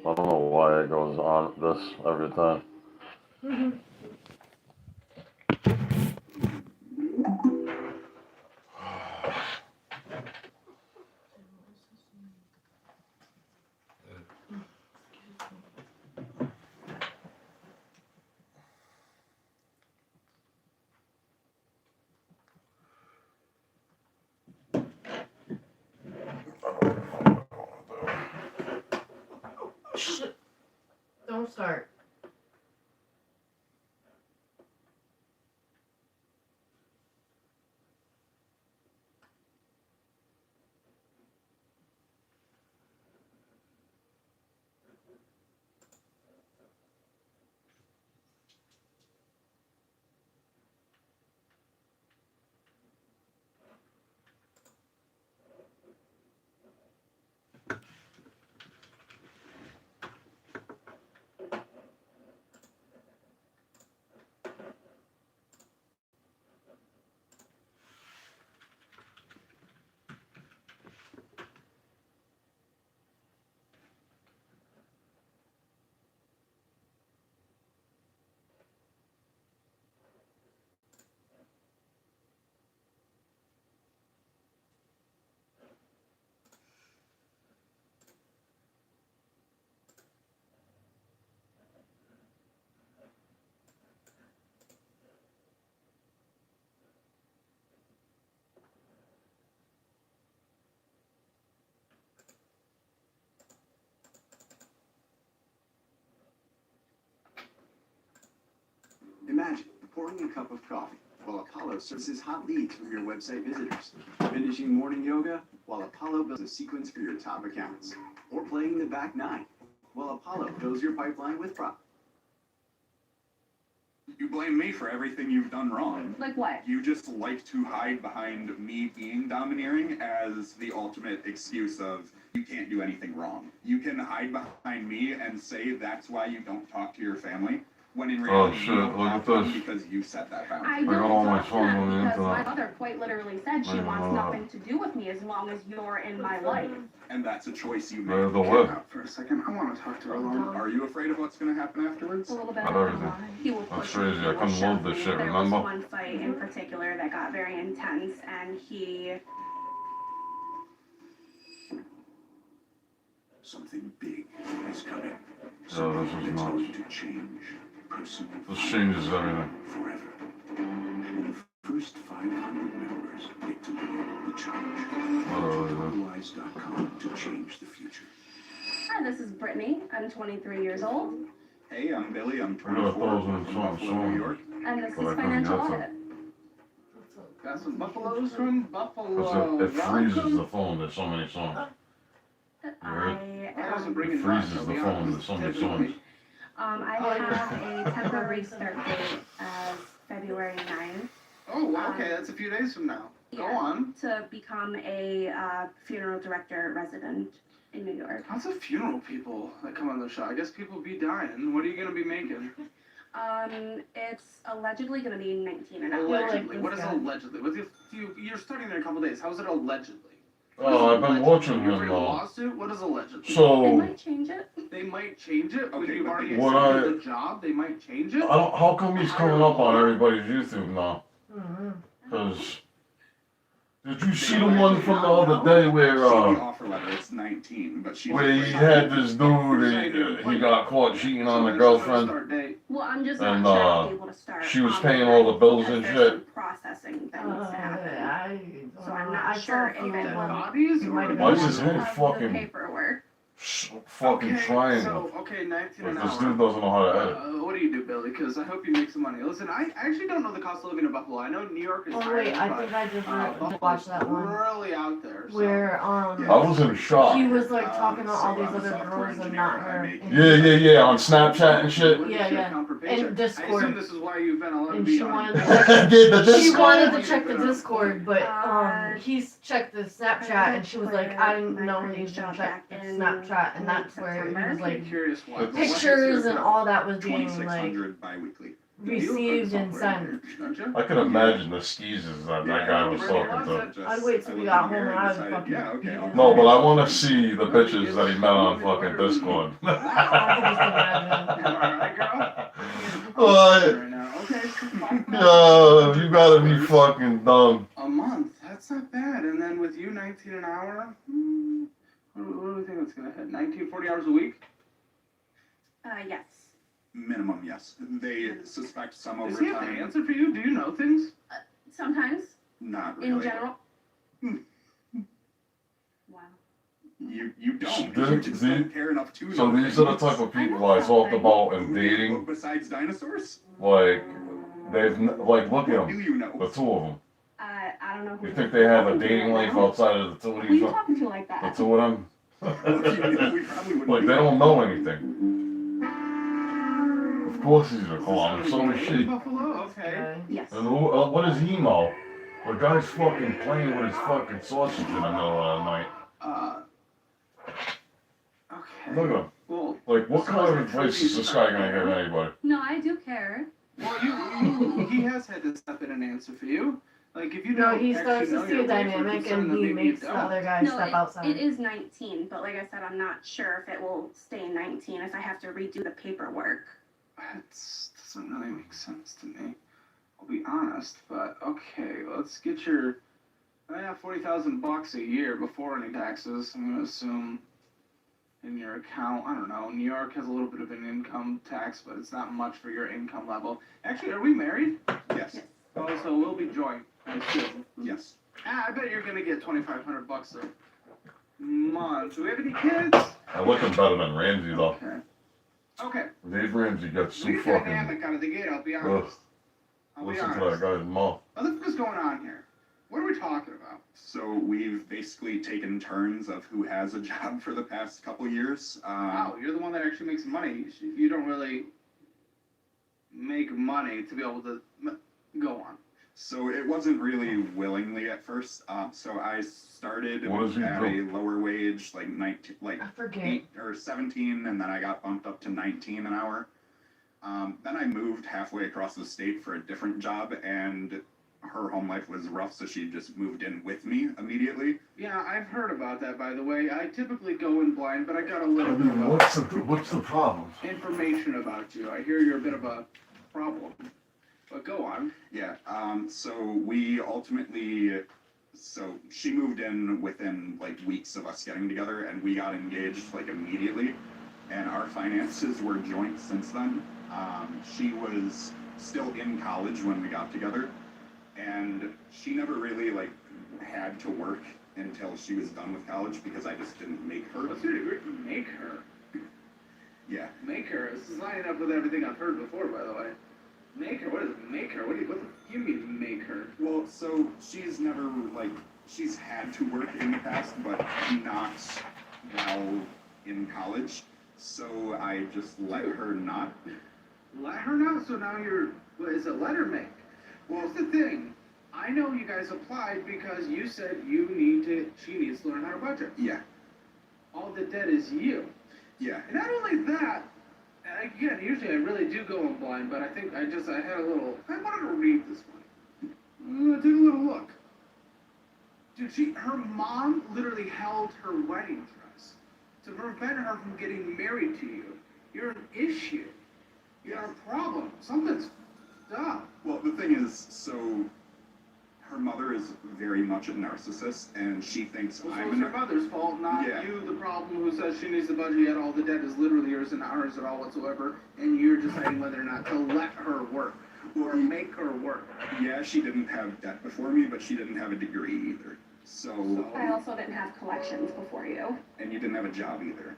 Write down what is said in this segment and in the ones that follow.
I don't know why it goes on this every time. Don't start. Imagine pouring a cup of coffee while Apollo services hot leads from your website visitors. Finishing morning yoga while Apollo builds a sequence for your top accounts. Or playing the back nine while Apollo fills your pipeline with profit. You blame me for everything you've done wrong. Like what? You just like to hide behind me being domineering as the ultimate excuse of you can't do anything wrong. You can hide behind me and say that's why you don't talk to your family, when in reality shit, you don't look talk at to them this. because you set that boundary. I got don't all my talk to phone them on the because my internet. mother quite literally said she I wants know that. nothing to do with me as long as you're in my life. And that's a choice you There's make. the Get whip. out for a second. I want to talk to her alone. Are you afraid of what's going to happen afterwards? A little bit. I don't know. He will That's push crazy. me, he I will couldn't shove love this me. shit, There remember? was one fight in particular that got very intense, and he... Something big is coming. this Something is that's nuts. going to change. Person This changes everything. forever. And the first 500 members get to lead the charge. Whatever it is. Totalize.com to change the future. Hi, this is Brittany. I'm 23 years old, Hey, I'm Billy. I'm I got 24. 1,000 I'm from songs, Buffalo, New York. and this But I is couldn't Financial get to Audit. Got some buffaloes from Buffalo. Because it freezes Welcome. the phone. There's so many songs. I wasn't am... bringing It much, freezes I'll the be phone. honest. There's so many Typically. songs. I have a temporary start date as February 9th. Oh, okay, that's a few days from now. Go Yeah. on. To become a funeral director resident in New York. Lots of funeral people that come on the show. I guess people be dying. What are you gonna be making? It's allegedly gonna be 19 an hour. Allegedly. like What is this guy. allegedly? You're starting in a couple days. How is it allegedly? Oh, I've been watching You're him afraid of now. lawsuit? What is allegedly? They So, might change it. They might change it when Okay, you've but already what accepted the job. They might change it. how come he's coming up on everybody's YouTube now? Mm-hmm. Because, did you see the one from the other day where, See the offer letter. It's 19, but she's where he afraid. had this dude, he got caught cheating on the girlfriend? Start date. Well, I'm just And, not sure I'll be able to start. she was on paying the all the 9th bills because and there's shit. some processing that needs to happen. So I'm I not saw sure a if few it Dead will bodies? You might have Why is been his head of fucking, the paperwork. fucking Okay, triangle? So, okay, 19 an Like, this hour. dude doesn't know how to edit. What do you do, Billy? Because I hope you make some money. Listen, I actually don't know the cost of living in Buffalo. I know New York is Oh higher, wait, I but, think I just Buffalo's watched that one really out there. So. where I was in shock. he was like talking to all So these I'm a other software girls and engineer. not I her. make- Yeah, on Snapchat and shit. What does Yeah, your yeah. account per And paycheck? I Discord. assume this is why you've been allowed to And be she on. wanted to Did the She Discord? wanted to check the Discord, but he's checked the Snapchat, and she was like, I didn't know he was gonna check the Snapchat, and that's where he was I'm like, curious why. Pictures pictures and all that was being like 2,600 bi-weekly. received and sent. Don't you? I can imagine the skeezes that guy was talking to. I'd wait till we got home and I would fucking Yeah, okay. beat I'll- him. No, but I want to see the bitches that he met on fucking Discord. I can just imagine. Alright, girl. What? Right now. Okay, so $5,000. Yo, you gotta be fucking dumb. A month. That's not bad. And then with you, 19 an hour. What do we think that's gonna hit? 19, 40 hours a week? Yes. Minimum, yes. They suspect some Does he have to overtime. answer for you? Do you know things? Sometimes, Not really. in general. Wow. You don't. Dude, You just dude. don't care enough to So know these are the things. type of people I talked about in dating. Besides dinosaurs? Like, like, look at What do them, you know? the two of them. I don't know who You think they have a dating right life now. outside of the two of Who are you these? talking to like The that? two of them? We probably wouldn't Like, be- they don't know anything. Of course he's a clown, so is she. Buffalo, okay. Okay. Yes. And what does he know? The guy's fucking playing with his fucking sausage in the middle of the night. Okay. Look at him. Well, Like, what kind of advice is this guy gonna give anybody? No, I do care. he has had to step in and answer for you. Like, if you No, don't he actually starts know to see your a wife or dynamic concern, and then he maybe you makes the don't. other guy No, step it outside. is 19, but like I said, I'm not sure if it will stay 19 if I have to redo the paperwork. That doesn't really make sense to me. I'll be honest, but okay, let's get your 40,000 bucks a year before any taxes. I'm gonna assume in your account. I don't know. New York has a little bit of an income tax, but it's not much for your income level. Actually, are we married? Yes. Oh, so we'll be joint, I assume. Yes. I bet you're gonna get 2,500 bucks a month. Do we have any kids? I look him better than Ramsey though. Okay. Okay. Dave Ramsey gets too We're fucking. dynamic out of the gate, I'll be Ugh, honest. I'll be listen to that honest. guy's mouth. What the fuck is going on here? What are we talking about? So we've basically taken turns of who has a job for the past couple years. Wow, you're the one that actually makes money. You don't really make money to be able to go on. So it wasn't really willingly at first. So I started What does he at do? a lower wage, like 19, like I forget. 8 or 17, and then I got bumped up to 19 an hour. Then I moved halfway across the state for a different job, and her home life was rough, so she just moved in with me immediately. Yeah, I've heard about that, by the way. I typically go in blind, but I got a I little bit mean, of what's the problem? information about you. I hear you're a bit of a problem. But go on. Yeah. So we ultimately, so she moved in within like weeks of us getting together, and we got engaged like immediately, and our finances were joint since then. She was still in college when we got together, and she never really like had to work until she was done with college because I just didn't make her. What's your degree? Make her. Yeah. Make her. This is lining up with everything I've heard before, by the way. Make her? What is make her? What the you mean make her? Well, so she's never like she's had to work in the past, but not while in college. So I just let her not. Let her know, so now you're, what is it, let her make? Well, here's the thing. I know you guys applied because you said she needs to learn how to budget. Yeah. All the debt is you. Yeah. And not only that, and again, usually I really do go in blind, but I think I had a little, I wanted to read this one. I'm gonna take a little look. Dude, her mom literally held her wedding dress to prevent her from getting married to you. You're an issue. You're a problem. Something's up. Well, the thing is, so her mother is very much a narcissist, and she thinks Well, so I'm it's your mother's fault, not Yeah. you, the problem who says she needs the budget, yet all the debt is literally yours and not hers at all whatsoever, and you're deciding whether or not to let her work, or make her work. Yeah, she didn't have debt before me, but she didn't have a degree either. So, I also didn't have collections before you. and you didn't have a job either.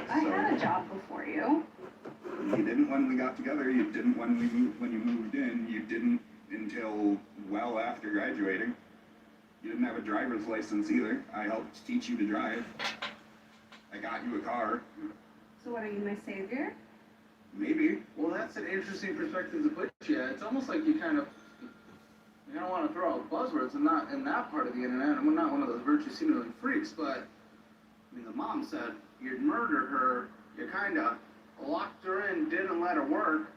I had a job before you. You didn't when we got together. You didn't when you moved in. You didn't until well after graduating. You didn't have a driver's license either. I helped teach you to drive. I got you a car. So what, are you my savior? Maybe. Well, that's an interesting perspective to put you at. It's almost like you kind of want to throw out buzzwords and not in that part of the internet. I'm not one of those virtue signaling freaks, but I mean, the mom said you'd murdered her. You kind of locked her in, didn't let her work.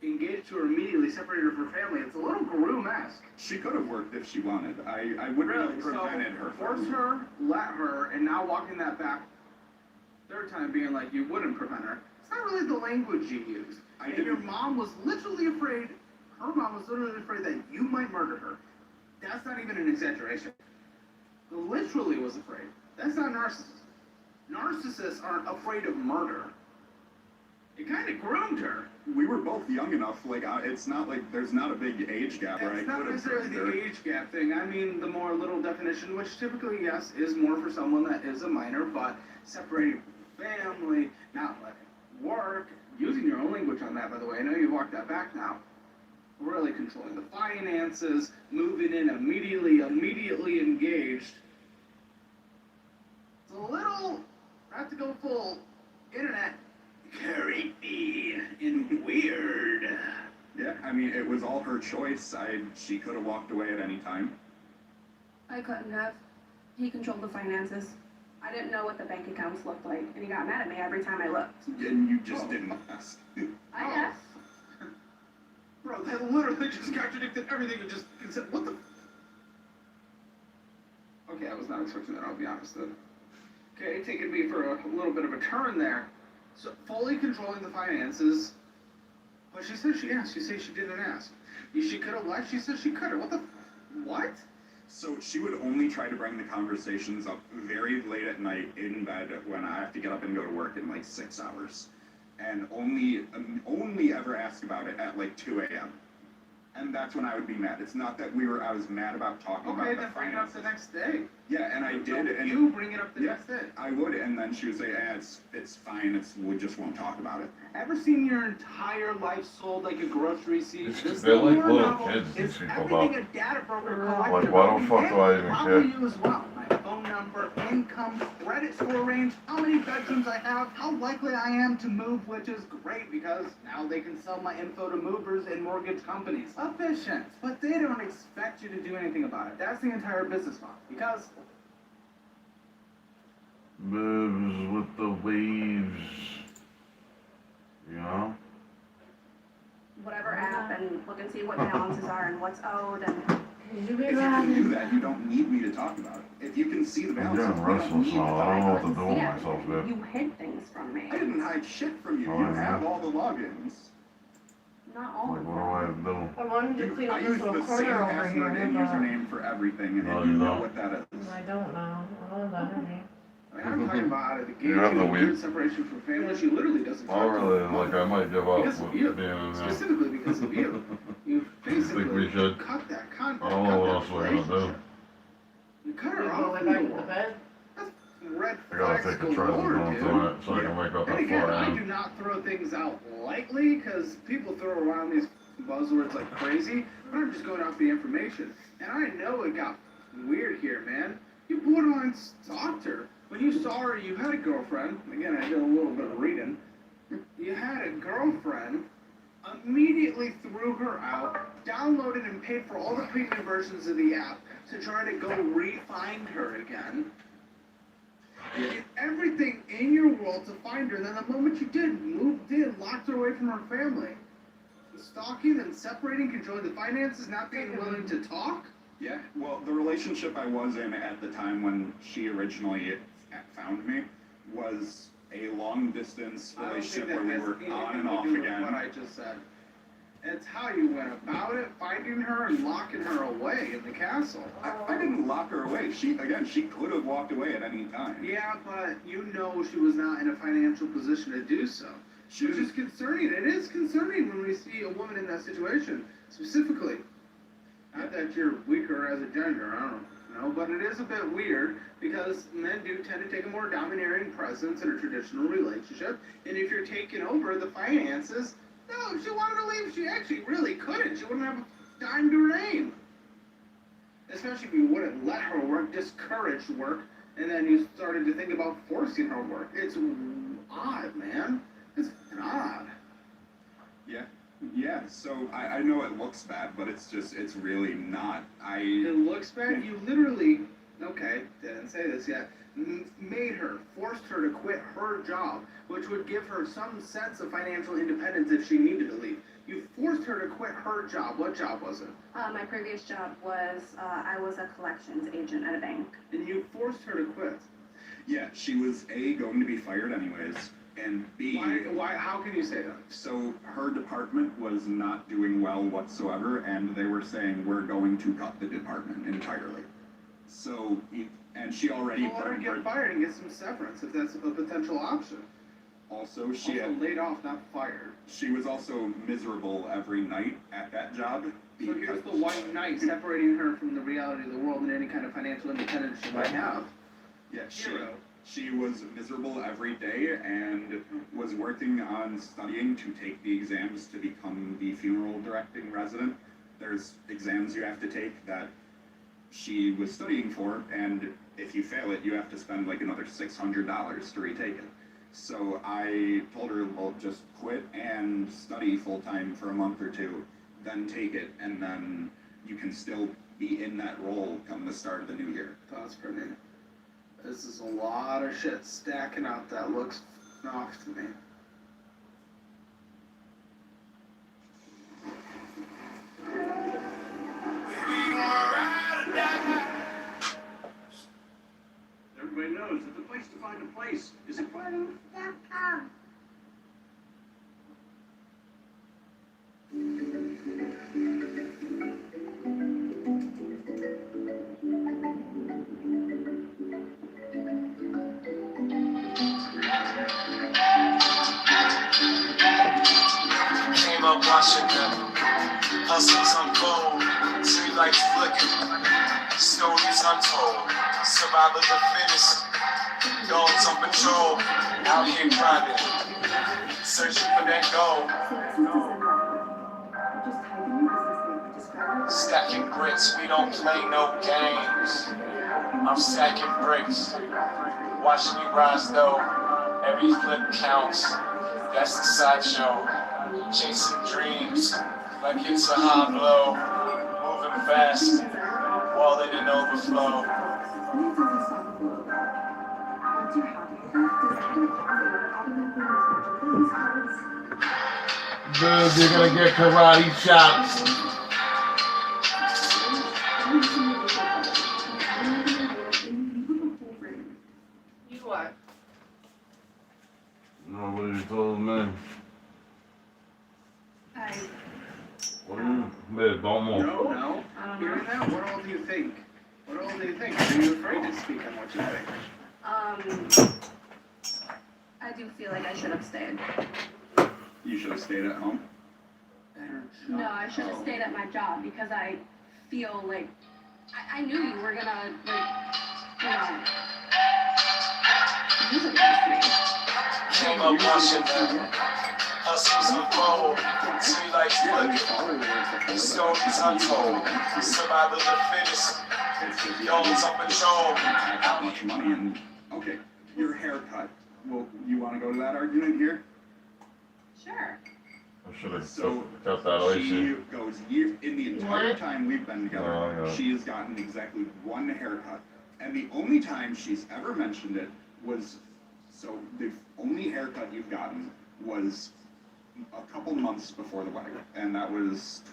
engaged to her immediately, separated her from her family. It's a little Guru-esque. She could have worked if she wanted. I wouldn't have prevented her Force from. her, let her, and now walking that back third time being like, you wouldn't prevent her. It's not really the language you use. I And didn't- your mom was literally afraid, her mom was literally afraid that you might murder her. That's not even an exaggeration. Literally was afraid. That's not narcissism. Narcissists aren't afraid of murder. It kind of groomed her. We were both young enough, like, it's not like there's not a big age gap where I It's could not have necessarily groomed the her. age gap thing. I mean the more little definition, which typically, yes, is more for someone that is a minor, but separating family, not letting work, using your own language on that, by the way. I know you walked that back now. Really controlling the finances, moving in immediately engaged. It's a little, not to go full internet, creepy and weird. Yeah, I mean, it was all her choice. She could have walked away at any time. I couldn't have. He controlled the finances. I didn't know what the bank accounts looked like, and he got mad at me every time I looked. And you just didn't ask. I guess. Bro, that literally just contradicted everything you just said. What the? Okay, I was not expecting that, I'll be honest then. Okay, taking me for a little bit of a turn there. So, fully controlling the finances. But she said she asked. She said she didn't ask. She could have left. She said she could have. What the? What? So she would only try to bring the conversations up very late at night in bed when I have to get up and go to work in like 6 hours. And only ever ask about it at like 2 a.m. And that's when I would be mad. It's not that I was mad about talking Okay, about then the bring it up the finances. next day. Yeah, and I did, and You bring it up the Yeah. next day. I would, and then she would say, it's fine, we just won't talk about it. Ever seen your entire life sold like a grocery receipt? It's- they're like little kids, these It's people, everything though. a data broker Like, collected why about the me, fuck do I and even probably care? you as well. My phone number, income, credit score range, how many bedrooms I have, how likely I am to move, which is great because now they can sell my info to movers and mortgage companies. Efficient. But they don't expect you to do anything about it. That's the entire business model. Because Moves with the waves. You know? Whatever app and look and see what balances are and what's owed and Could you be If you can rather? do that, you don't need me to talk about it. If you can see the I'm balances, getting you don't restless need to now. I talk don't know about what it. to do with Yeah, myself, dude. you hid things from me. I didn't hide shit from you. Oh, You yeah. have all the logins. Not all Like, of what them. do I do? I wanted to clean I up use this the little same corner over password here, and but username for everything, and No, you you know don't. what that is. I don't know. Oh, that is me. I mean, I'm talking about out of the gate, You have the weird weed? separation from family. She literally doesn't I talk to really, her mother. like, I might give up Because with of you. being in there. Specifically because of you. You basically we should? cut that contact. I don't know what cut else that we're gonna do. relationship. You cut We her go off. way back you- to the bed. That's red I gotta flags take a try galore, going dude. through it so I can wake up And at again, 4 I do a.m. not throw things out lightly because people throw around these buzzwords like crazy, but I'm just going off the information. And I know it got weird here, man. You borderline stalked her. When you saw her, you had a girlfriend. Again, I did a little bit of reading. You had a girlfriend, immediately threw her out, downloaded and paid for all the premium versions of the app to try to go re-find her again. You did everything in your world to find her, and then the moment you did, moved in, locked her away from her family. Stalking and separating, controlling the finances, not being willing to talk? Yeah, well, the relationship I was in at the time when she originally found me was a long distance I don't relationship think where that we has were anything on and to off do with again. what I just said. It's how you went about it, finding her and locking her away in the castle. I didn't lock her away. She could have walked away at any time. Yeah, but you know she was not in a financial position to do so. She Which was, is concerning. It is concerning when we see a woman in that situation, specifically. Not that you're weaker as a gender, I don't know, but it is a bit weird because men do tend to take a more domineering presence in a traditional relationship. And if you're taking over the finances, no, if she wanted to leave, she actually really couldn't. She wouldn't have a dime to her name. Especially if you wouldn't let her work, discouraged work, and then you started to think about forcing her work. It's odd, man. It's odd. yeah, so I know it looks bad, but it's really not. It looks bad. You literally, okay, didn't say this yet, made her, forced her to quit her job, which would give her some sense of financial independence if she needed to leave. You forced her to quit her job. What job was it? My previous job was, I was a collections agent at a bank. And you forced her to quit. Yeah, she was A, going to be fired anyways, and B, Why, how can you say that? so her department was not doing well whatsoever, and they were saying, we're going to cut the department entirely. So, and she already Well, let her put get fired and get some severance if that's a potential option. also, she Also had, laid off, not fired. she was also miserable every night at that job. So here's the one night separating her from the reality of the world and any kind of financial independence she might have. Yeah, Hero. she was miserable every day and was working on studying to take the exams to become the funeral directing resident. There's exams you have to take that she was studying for, and if you fail it, you have to spend like another $600 to retake it. So I told her, well, just quit and study full-time for a month or two, then take it, and then you can still be in that role come the start of the new year. Thoughts, Brittany? This is a lot of shit stacking up that looks off to me. Everybody knows that the place to find a place is a Came up watching them hustles unfold, streetlights flicker, stories untold, survival of the fittest, dogs on patrol, out here grinding, searching for that goal, stacking bricks, we don't play no games, I'm stacking bricks, watching you rise though, every flip counts, that's the sideshow. Chasing dreams like it's a high blow, moving fast, wallet and overflow. Dude, you're gonna get karate chops. You what? Nobody told me. What do you made? Don't move. No. I don't Hearing know. that, what all do you think? What all do you think? Are you afraid to speak on what you think? I do feel like I should have stayed. You should have stayed at home. Better No, job. I should have stayed at my job because I feel like I knew you were gonna use it against me. Came up watching them hustles unfold, streetlights flicker, stories untold, survival of the fittest, dogs on patrol. That much money and okay, your haircut. Well, you want to go to that argument here? Sure. I should have So cut that away. she goes year in the entire What? time we've been together. Oh, yeah. She has gotten exactly one haircut, and the only time she's ever mentioned it was so the only haircut you've gotten was a couple months before the wedding, and that was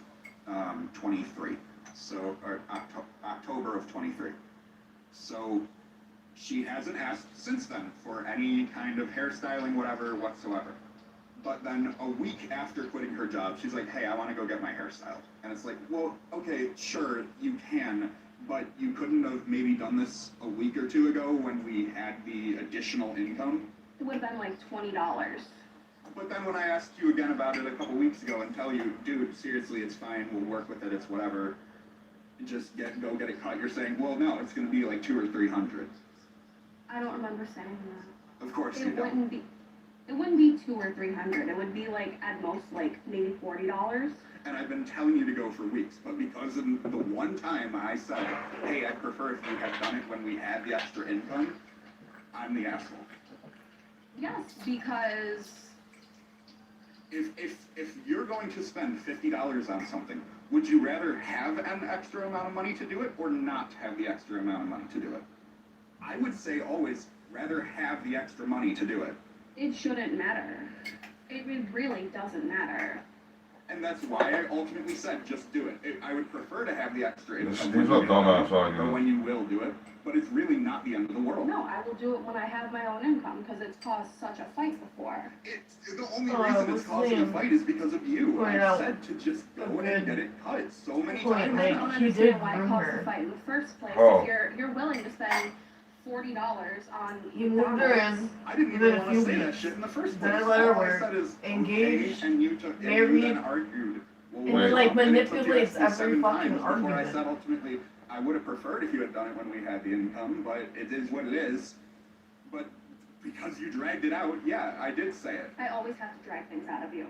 23. So or October of 23. So she hasn't asked since then for any kind of hairstyling, whatever, whatsoever. But then a week after quitting her job, she's like, hey, I want to go get my hair styled. And it's like, well, okay, sure, you can, but you couldn't have maybe done this a week or two ago when we had the additional income. It would have been like $20. But then when I asked you again about it a couple weeks ago and tell you, dude, seriously, it's fine, we'll work with it, it's whatever, just go get it cut, you're saying, well, no, it's going to be like $200 or $300. I don't remember saying that. Of course you It don't. wouldn't be $200 or $300. It would be like at most like maybe $40. And I've been telling you to go for weeks, but because of the one time I said, hey, I prefer if you had done it when we had the extra income, I'm the asshole. Yes, because If you're going to spend $50 on something, would you rather have an extra amount of money to do it or not have the extra amount of money to do it? I would say always rather have the extra money to do it. it shouldn't matter. It really doesn't matter. And that's why I ultimately said, just do it. I would prefer to have the extra income. He's when a you do it, dumbass or argument. when you will do it, but it's really not the end of the world. No, I will do it when I have my own income, because it's caused such a fight before. It's the only Oh, reason it's what's causing a Liam? fight is because of you. Point I out said to just go a and good get it cut so many point, times. I like, don't he understand did why it groom caused her. the fight in the first place. Oh. If you're willing to spend $40 on He moved her McDonald's, in, I didn't within even a want few to say that weeks. shit in the first Then place. I let her All I work, said is, engaged, okay, and you took, and married, you then argued. Well, and wait, he, like, and it took you manipulates actually every 7 fucking times before I argument. said ultimately, I would have preferred if you had done it when we had the income, but it is what it is. But because you dragged it out, yeah, I did say it. I always have to drag things out of you.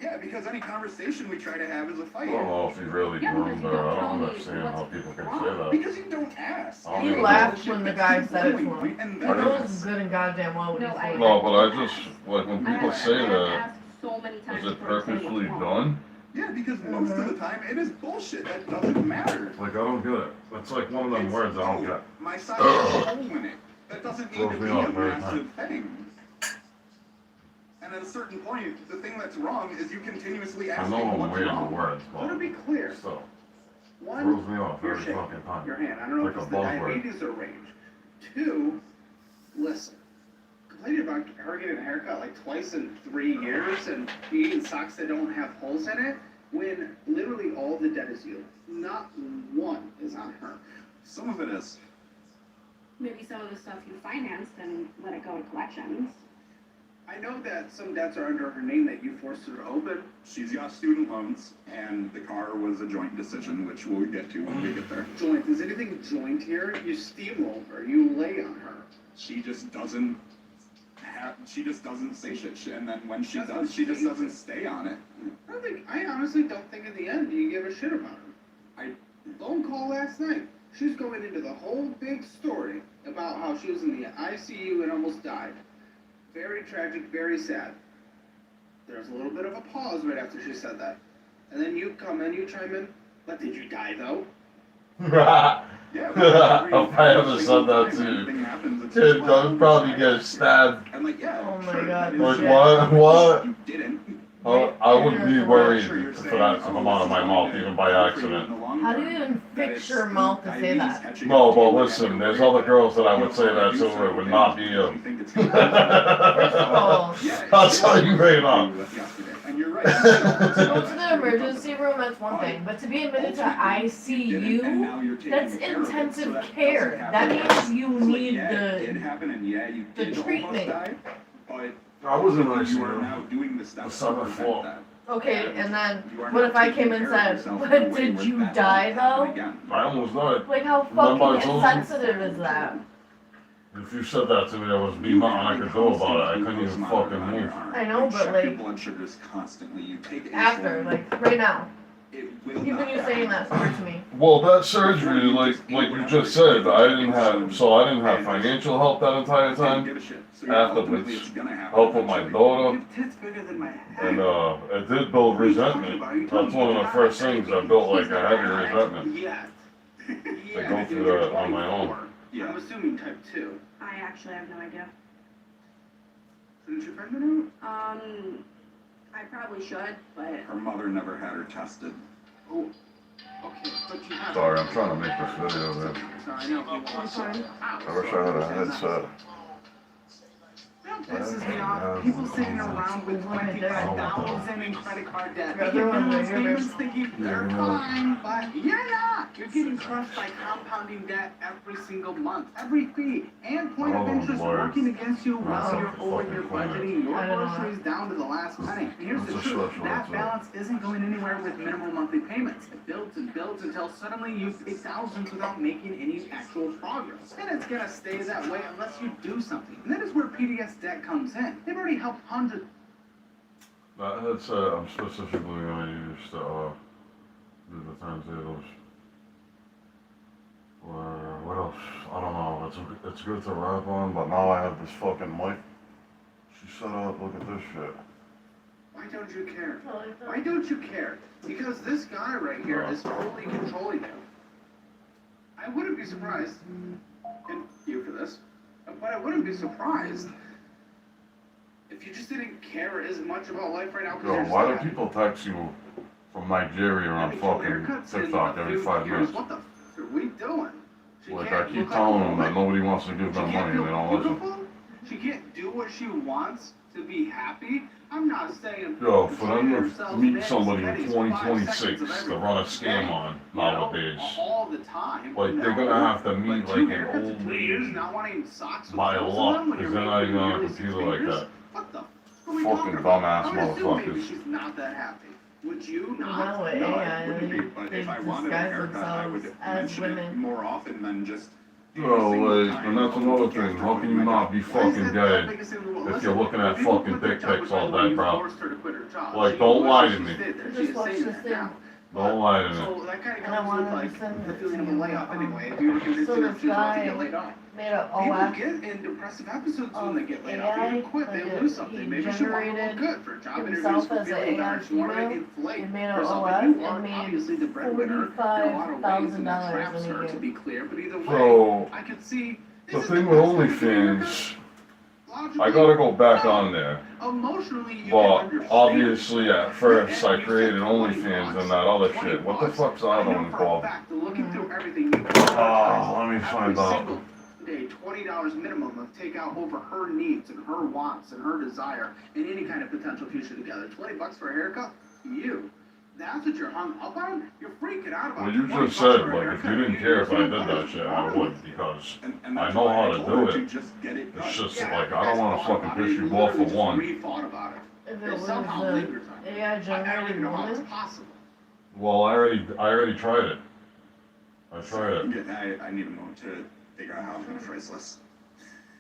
Yeah, because any conversation we try to have is a I fight. don't know if he really Yeah, groomed because you her. I don't tell don't me understand what's how people can wrong. say that. Because you don't ask. He You laughed bullshit when the that guy keeps said it to going, him. and He then knows good and goddamn well what No, he's I- saying. No, but I just, like, when I people have- say I have that, asked so many times is it before to say what's purposely wrong. done? Yeah, because most of the time it is bullshit. That doesn't matter. Like, I don't get it. It's like one of them It's, words I don't oh, get. my side has a hole in it. That doesn't need Throws to me be off a every massive thing. And at a certain point, the thing that's wrong is you continuously I asking know I'm what's weird wrong. the words, So to but be clear, still, one, throws me off you're every shaking fucking time. your hand. I don't know Like if a it's the buzzword. diabetes or rage. Two, listen. Complaining about her getting a haircut like twice in 3 years and eating socks that don't have holes in it, when literally all the debt is you. Not one is on her. Some of it is. Maybe some of the stuff you financed and let it go to collections. I know that some debts are under her name that you forced her to open. She's got student loans, and the car was a joint decision, which we'll get to when we get there. Joint. Is anything joint here? You steamroll her. You lay on her. She just doesn't say shit, and then when she That's does, what she just she doesn't says. stay on it. I honestly don't think in the end you give a shit about her. Phone call last night. She's going into the whole big story about how she was in the ICU and almost died. Very tragic, very sad. There's a little bit of a pause right after she said that. And then you come in, you chime in. But did you die though? Yeah, If I ever said that to you, kid, I would probably get stabbed. And like, yeah, Oh my sure, God, that is Like, shit. what? What? You didn't. I would be worried Sure, you're for saying, that to oh, come out of my this is mouth, good even by for you in accident. the long How do term. you even That fix it's your mouth to say diabetes that? catching No, up to but you and listen, you're there's worried other that girls that I you would don't say wanna that do to, it certain would not be things you. because you think it's gonna First of all, Yeah, I'll it tell did you right now. yesterday, and you're right. to go to the emergency room, that's one thing. But to be admitted to ICU, that's intensive care. That means you need It did happen, and yeah, you the did treatment. almost die, but I was in you are ICU. now doing the steps The to seventh prevent floor. that. Okay, and then You are what not if I taking came and care of said, yourself in but a way did where you that die won't happen though? again. I almost died. Like how Remember I fucking told you? insensitive is that? If you said that to me, there was be nothing I could do about it. I couldn't even fucking move. I know, but, Check like, your blood sugars constantly. You take After, insulin. like right now, It will even not you saying that happen. story to me. Well, that surgery, like you just said, I didn't have financial help that entire Didn't time. give a shit. So yeah, Afterwards, ultimately it's gonna happen help with my eventually. daughter, You have tits bigger than my head. and it did build resentment. That's one of the first things I built, like a heavy resentment. Yeah. I go through that on my own. Yeah. I'm assuming type 2. I actually have no idea. Shouldn't you pregnant I probably should, but Her mother never had her tested. Oh, okay, but you have. Sorry, I'm trying to make this video, man. So I know people I'm sorry. I wish I had a headset. That pisses me off. People sitting around with $25,000 in credit card debt. Yeah, Making they're on balloon there, statements yeah. thinking they're fine, but you're not. You're getting crushed by compounding debt every single month. Every fee and point of Oh, interest Lord. working against you while That's you're a over fucking your point. budgeting your I don't know. groceries down to the last penny. And here's That's the a truth. special That answer. balance isn't going anywhere with minimal monthly payments. It builds and builds until suddenly you've paid thousands without making any actual progress. And it's gonna stay that way unless you do something. And that is where PDS debt comes in. They've already helped hundreds. That headset I'm specifically gonna use to do the turntables. Or what else? I don't know. It's good to rap on, but now I have this fucking mic. She set up. Look at this shit. Why don't you care? I like that. Why don't you care? Because this guy right here is fully controlling you. I wouldn't be surprised, and you for this, but I wouldn't be surprised if you just didn't care as much about life right now. 'Cause Yo, you're why so do happy. people text you from Nigeria on Having fucking haircuts in TikTok a every few 5 years, minutes. what the f are we doing? She Like, I can't keep look like telling a them that woman. nobody wants to give She them can't money, feel they don't listen. beautiful. She can't do what she wants to be happy. I'm not saying. Yo, for them to yourself meet next somebody in Betty's 5 seconds 2026 of to every run a day, scam on you know, nowadays, all the time. like, they're No. gonna have to meet But two like an haircuts in old 2 years, lady not wanting socks with by holes in law, them when because you're they're not making even on a nearly 6 computer like figures? that. What the f are we Fucking talking about? dumbass I would assume maybe motherfuckers. she's not that happy. Would you No, not? with No, AI, it wouldn't be, but they if I wanted a disguise haircut, I would themselves as mention it women. more often than just. Bro, like, and that's another thing, how can you not be fucking gay if you're looking at fucking dick pics all day, bro? Like, don't lie to me. Just watch this thing. Don't lie to me. So that kind of And I comes wanted with to like send the it feeling of to a you, layoff anyway. If you were convinced so enough this she's about to guy get laid off. made an People OS get in depressive episodes when of they get laid off. They AI, quit. They like, lose something. he Maybe she wanted to look generated good for job interviews himself for as an feeling AI better. She wanted to female. inflate He made an herself. OS And you and are made obviously the breadwinner in a lot of ways, and that $45,000 traps in a her year. to be clear. But either way, So, I could see. the this is thing the with best way to do your OnlyFans, logically, I gotta go back on there. emotionally, you But can understand. obviously at first I And you created said 20 OnlyFans bucks, and that other 20 shit. What the bucks. fuck's that I know one for a called? fact that looking through everything you Let me find out. single day, $20 minimum of take out over her needs and her wants and her desire and any kind of potential future together. $20 for a haircut? You. That's what you're hung up on? You're freaking out about. Well, you 20 just bucks said, for a like, if you haircut. didn't care if I You did know that what shit, is I wrong would, with you? because And I that's know why how I to told do her to it. just get it done. It's just Yeah, like, you I guys don't wanna thought fucking about piss it. you You off for literally just one. rethought about it. If it It was somehow the lingers on you. AI I don't generated even know how it's woman, possible. Well, I already tried it. I tried it. I need a moment to figure out how I'm gonna phrase this.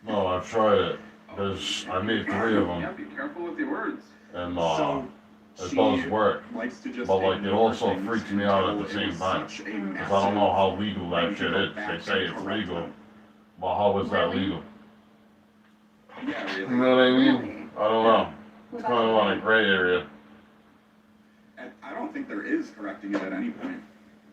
No, I've tried it. I made 3 of Yeah, them, be careful with your words. and So, it she does work. likes to just But, like, it ignore also things freaks me out at the until it same is time. such a Because Because I don't know how legal that thing to shit go is. back They and say it's correct legal, them. but how is that Really? legal? Yeah, really. You know what I mean? Really? I don't know. It's kind of like a gray area. And I don't think there is correcting it at any point.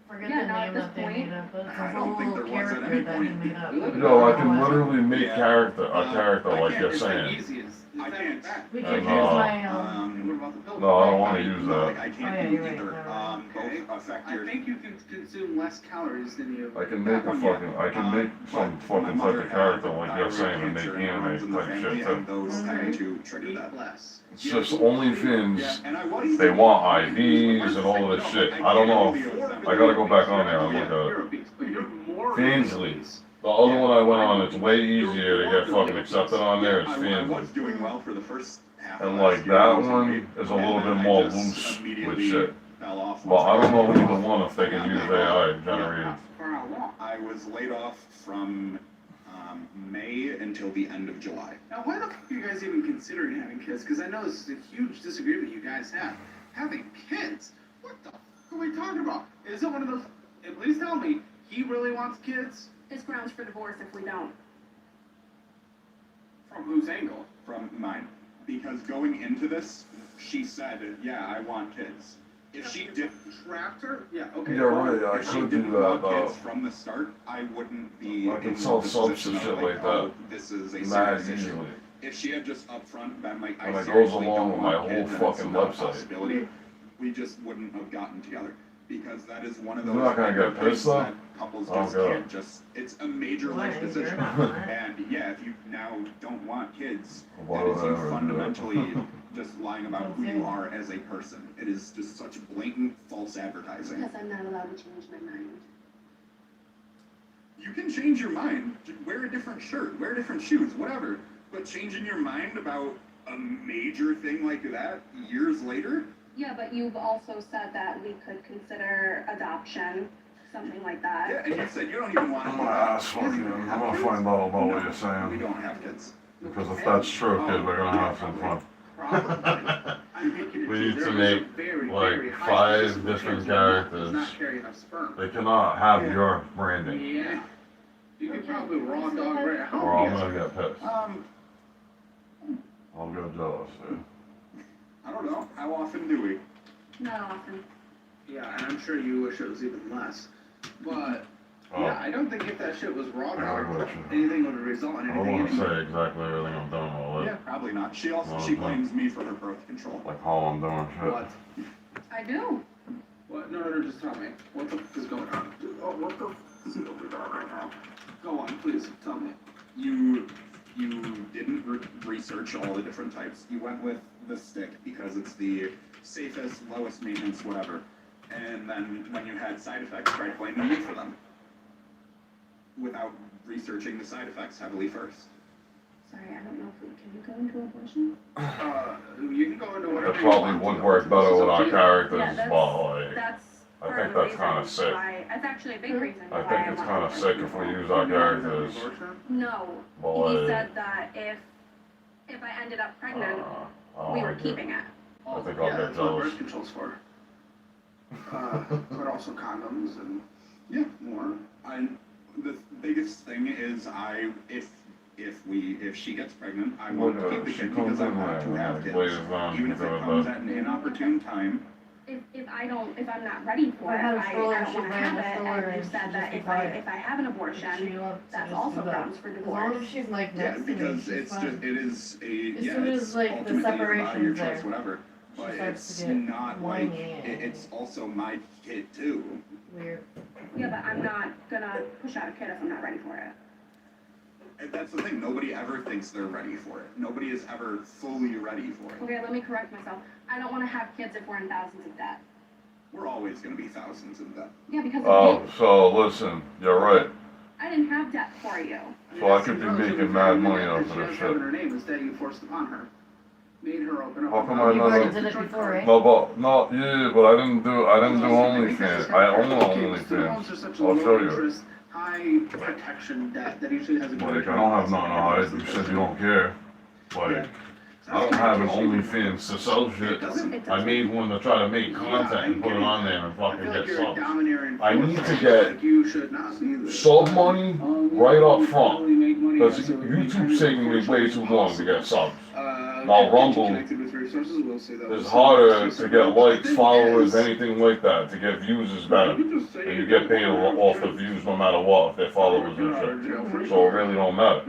forget Yeah, the not at name this that they point. made up, but it's a I don't think whole there was at character any that he point. made up. Yo, I can literally make Yeah. a character like you're It's like saying. easy as I that. can't. We And, could use my, And what about the pill? No, I don't want to use Like, that. I Oh, can't yeah, do you're right, either. never mind. Okay. Both affect I your. think you can consume less calories than you. I can make a fucking, I can make some fucking type of character like you're saying and make anime type shit too. Those tend to trigger that. Eat less. It's just OnlyFans, Yeah, and I was. they want IDs and all of this shit. I don't know. I gotta go back on there and look at it. You're obese, but you're more Fansly. obese. The other one I went on, it's way easier to get fucking accepted on there, it's I was Fansly. doing well for the first half. And of like last year, that losing one weight, is a and little then bit I more just loose with immediately shit. fell off But once I don't know got either one if they can use AI generated. For how long? I was laid off from May until the end of July. Now, why the fuck are you guys even considering having kids? Because I know this is a huge disagreement you guys have. Having kids? What the fuck are we talking about? Is it one of those? Please tell me, he really wants kids? It's grounds for divorce if we don't. From whose angle? From mine. Because going into this, she said, yeah, I want kids. If she did, Trapped her? Yeah, okay. Yeah, right, I if she could do didn't that, want kids from the start, I wouldn't be I can in sell the subs position and of shit like oh, that. this is a Mad serious issue. easily. If she had just upfront been like, And I it goes seriously along don't with my want whole kids, and it's fucking not a website. possibility, we just wouldn't have gotten together. Because that is one of those You're not gonna get things pissed, though? that couples Oh, just God. can't just, it's a major Why? life decision. You're- And yeah, if you now don't want kids, Why that is would I you ever do that? fundamentally just lying about who you Okay. are as a person. It is just such blatant false advertising. Because I'm not allowed to change my mind. You can change your mind, wear a different shirt, wear different shoes, whatever. But changing your mind about a major thing like that years later, Yeah, but you've also said that we could consider adoption, something like that. yeah, and you said you don't even want I'm to. gonna ask fucking, I'm gonna find out about what you're We saying. don't have kids. Because if that's true, kid, we're gonna have some fun. Probably. I'm thinking We need there to is a make, very, like, very high 5 statistical different chance that does characters. not carry enough sperm. They cannot have your branding, Yeah. You could probably raw dog right. How or I'm many gonna get pissed. I'll get jealous, dude. I don't know. How often do we? Not often. Yeah, and I'm sure you wish it was even less. But yeah, Oh, I don't think if that shit was raw I dog, got you. anything would result in I don't anything. wanna anyway. say exactly everything I'm doing, all Yeah, it, probably not. She Well, blames no. me for her birth control. like how I'm doing shit. What? I do. What? No, just tell me. What the f is going on? Oh, what the f is going on right now? Go on, please, tell me. You didn't research all the different types. You went with the stick because it's the safest, lowest maintenance, whatever. And then when you had side effects, tried blaming me for them without researching the side effects heavily first. Sorry, I don't know if we, can you go into abortion? You can go into whatever It you probably want would to. work better with our Yeah, characters as well, like, That's I part think of the that's kinda reason sick. why, that's actually a big reason I why think it's want kinda abortion. sick if we use our characters. No, But he like, said that if I ended up pregnant, I don't we were like it. keeping it. I think I'll Yeah, get that's what jealous. birth control's for. But also condoms and, yeah, more. The biggest thing is if she gets pregnant, I want to keep the She kid comes because I in want to there, have like, kids. lays down, Even if it does comes that. at an inopportune time. If I'm not ready for I it, had a I stroller, don't she wanna ran have the it, stroller and you and said she that just if I decided have an She abortion, loves to that's just also do that. grounds for As long divorce. as she's like Yeah, next to me, because she's it's fine. just, it is a, As yeah, soon as, it's like, the ultimately your body, your separation's choice, there, whatever. she But starts it's to get not like, whiny and it's also my kid too. weird. Yeah, but I'm not gonna push out a kid if I'm not ready for it. And that's the thing, nobody ever thinks they're ready for it. Nobody is ever fully ready for it. Okay, let me correct myself. I don't wanna have kids if we're in thousands of debt. We're always gonna be thousands in debt. Yeah, because of Oh, you. so listen, you're right. I didn't have debt for you. So I could be making mad money off of this She shit. does have her name instead you forced upon her. Made her open up. How come her I mouth. You've already never- did it before, right? No, but, no, yeah, but I didn't do OnlyFans. I own Student OnlyFans. loans are such a I'll low show you. interest, high protection debt that usually has a good Like, I don't have nothing to hide. You said you don't care. Like, I don't have an OnlyFans to sell shit. I made one to try to make content and put it on there and I fucking feel like get you're a subs. domineering I need force. to get Like, you should not be this. sub money right up front. Because Because YouTube's taking me way too long to get subs. Now, Rumble It's harder to get likes, followers, anything like that. To get views is better. And you get paid off the views no matter what, if they're followers and shit. So it really don't matter.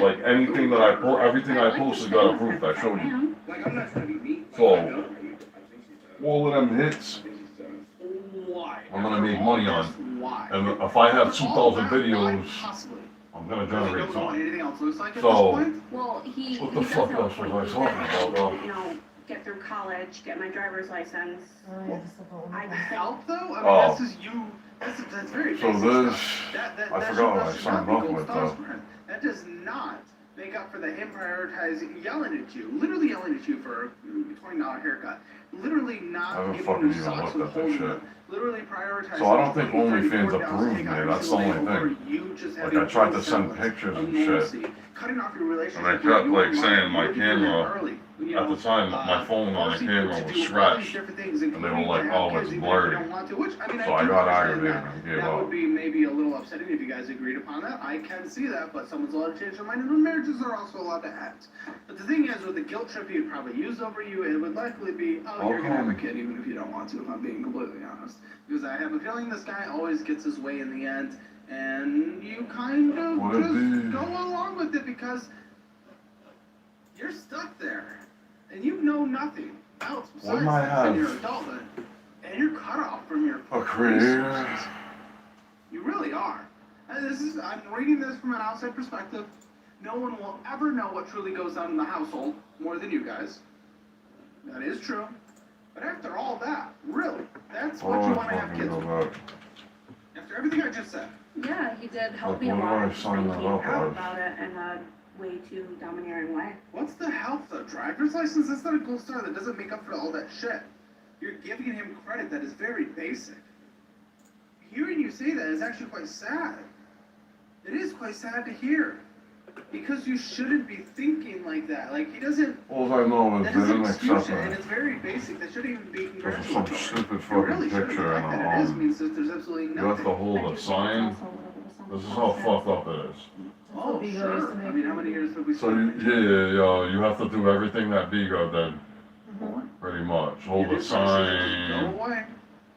Like anything that I post, everything I posted got approved, I showed you. Like, I'm not trying to be mean. So, all of them hits, Why? I'm gonna make money on. Why? And if I have 2,000 Why videos, possibly? I'm gonna Because you generate don't know what some. anything else looks like at So- this point? Well, he What the does fuck help else was me. I He talking does help about, me, though? you know, get through college, get my driver's license. Oh, yeah, just like a I woman. Help though? I mean, Oh. this is you. That's very So basic this, stuff. I That forgot what I should not signed be off gold with, stars though. for him. That does not make up for the him prioritizing, yelling at you, literally yelling at you for a $20 haircut, literally I not haven't giving fucking you even socks looked with at this holes in shit. them, literally prioritizing. So I don't think 20, 30, OnlyFans 40 approved take out me, every that's the single only day over thing. you just Like, having I tried to full send balance pictures of and shit. normalcy, cutting off your relationship. And I with kept, you like, and saying my you were doing it camera- early, you At know, the time, my phone on the forcing you camera to was do all these scratched. different things, And they were including like, to have oh, kids, it's even if you blurry. don't want to, which, I mean, So I do got understand aggravated that. and gave That would up. be maybe a little upsetting if you guys agreed upon that. I can see that, but someone's allowed to change their mind, and marriages are also allowed to end. But the thing is, with the guilt trip he'd probably use over you, it would likely be, oh, you're gonna have a kid even if you don't want to, if I'm being completely honest. Because I have a feeling this guy always gets his way in the end, and you kind of Would it just be- go along with it because you're stuck there, and you know nothing else besides Wouldn't I sex in your have adulthood, and you're cut off from your a creator? resources. You really are. And I'm reading this from an outside perspective. No one will ever know what truly goes on in the household more than you guys. That is true. But after all that, really, that's what Oh, you I want to have fucking kids go with. back. After everything I just said. Yeah, he did help Like, me a what do lot. I and sign he that came up out as? about it in a way too domineering way. What's the help though? Driver's license? That's not a gold star. That doesn't make up for all that shit. You're giving him credit that is very basic. Hearing you say that is actually quite sad. It is quite sad to hear. Because you shouldn't be thinking like that. Like, he doesn't... All I know is That they doesn't didn't excuse accept it, and it. it's very basic. That shouldn't even be This is some congratulatory. stupid It really fucking shouldn't. The picture fact that it is and means that there's absolutely you have to nothing. hold I a do think sign. it's also a little bit of something This is how process. fucked up it is. Oh, Bigo used sure. to I make mean, how many years have we So spent? you have to do everything that Bigo did, Mhm. pretty much. Hold It a is sort of sign. Go away.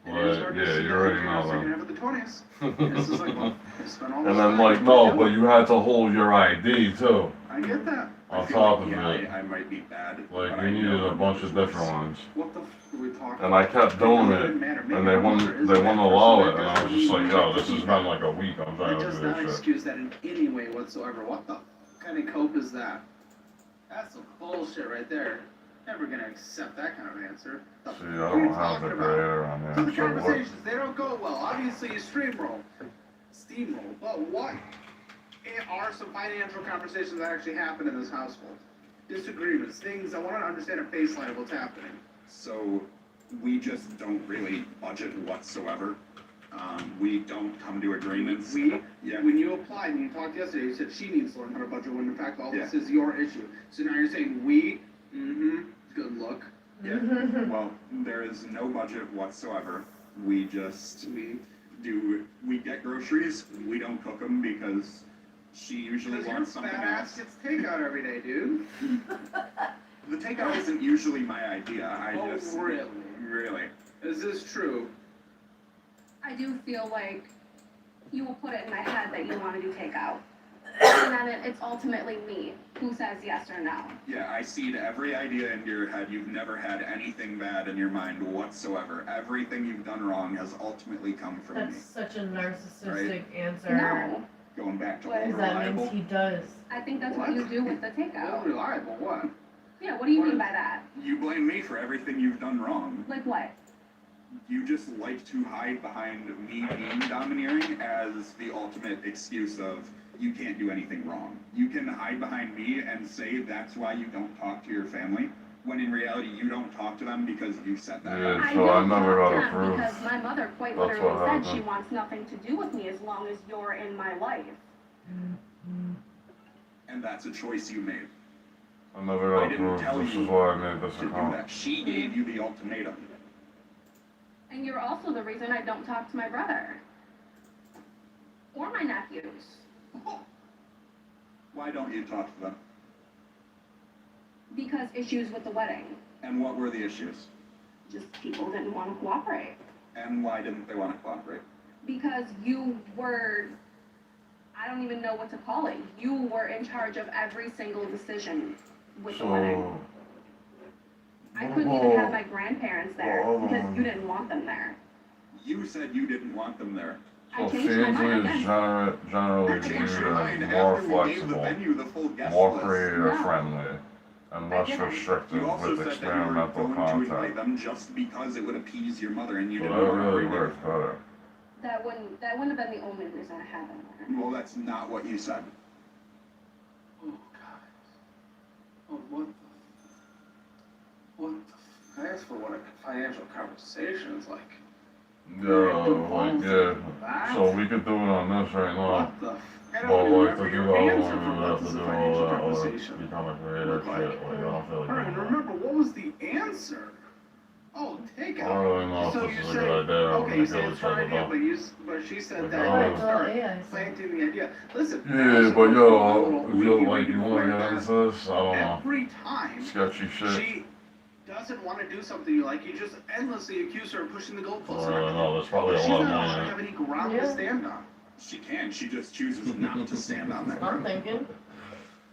It But, is starting to yeah, see you the already second know half of the 20s. This is like, well, I spent all And this then time like, to no, do but it. you had to hold your ID too, I get that. I on feel top like, of yeah, it. I might be bad. Like, but you I needed know a bunch I'm of not different ones. What the f are we talking And I kept doing it, and they wouldn't allow it, and I was just like, yo, this has been like a week, I'm trying That to does do not this shit. excuse that in any way whatsoever. What the kind of cope is that? That's some bullshit right there. Never gonna accept that kind of answer. The See, fuck I are you don't have talking the about? grader on So there, the so what? conversations, they don't go well. Obviously, you steamroll. But what are some financial conversations that actually happen in this household? Disagreements, things, I want to understand a baseline of what's happening. So we just don't really budget whatsoever. We don't come to agreements. Yeah. When you applied and you talked yesterday, you said she needs to learn how to budget when in fact all this is your issue. So now you're saying good look. Yeah. Well, there is no budget whatsoever. We get groceries. We don't cook them because she usually wants something fat ass gets takeout every day, dude. The takeout isn't usually my idea. Really? Is this true? I do feel like you will put it in my head that you want to do takeout. And then it's ultimately me who says yes or no. Yeah, I see every idea in your head. You've never had anything bad in your mind whatsoever. Everything you've done wrong has ultimately come from That's me. such a narcissistic answer. No. Going back to What Because that unreliable. means he does. I think that's what you do with the takeout. Unreliable, what? Yeah, what do you mean by that? You blame me for everything you've done wrong. Like what? You just like to hide behind me being domineering as the ultimate excuse of you can't do anything wrong. You can hide behind me and say that's why you don't talk to your family, when in reality you don't talk to them because you said that. Yeah, I so I don't never talk got to them approved. because my mother quite That's literally what said she happened. wants nothing to do with me as long as you're in my life. And that's a choice you made. I never got I didn't approved, tell this you is why I made this to do account. that. She gave you the ultimatum. And you're also the reason I don't talk to my brother. Or my nephews. Why don't you talk to them? Because issues with the wedding. And what were the issues? Just people didn't want to cooperate. And why didn't they want to cooperate? Because you were, I don't even know what to call it. You were in charge of every single decision with the wedding. So, I couldn't even have my grandparents there because you didn't want them there. You said you didn't want them there. so I changed my mind Faisley is again. generally You changed your mind viewed as more after we gave the flexible, venue the full guest more list. creator-friendly, and less didn't. restrictive You also with said that you were experimental going to invite content. them just because it would appease your mother and you So didn't that want to really agree with works better. That wouldn't have been the only reason I had them there. Well, that's not what you said. Oh, God. Oh, what the I asked for what a financial conversation is like. So we could do it on this right now. What the I Well, don't like even to do remember that your one, answer we for would what have to this do is a all financial that, or conversation. become a creator Look like. shit, like I don't feel I don't even like remember what was the answer. Oh, I takeout. don't really know if So this you is a say, good idea, I'm okay, gonna you say kill it's each her other idea, though. but she said Like, that I you don't start know. planting the idea. Listen. Yeah, but yo, we you can like, you wanna record get that into this? I don't know. Every time Sketchy shit? she doesn't want to do something you like, you just endlessly accuse her of pushing the I goalposts. don't really know, there's probably a She's lot of not money allowed in to it. have any ground to Yeah. stand on. She can. She just chooses not to stand on that. I'm thinking.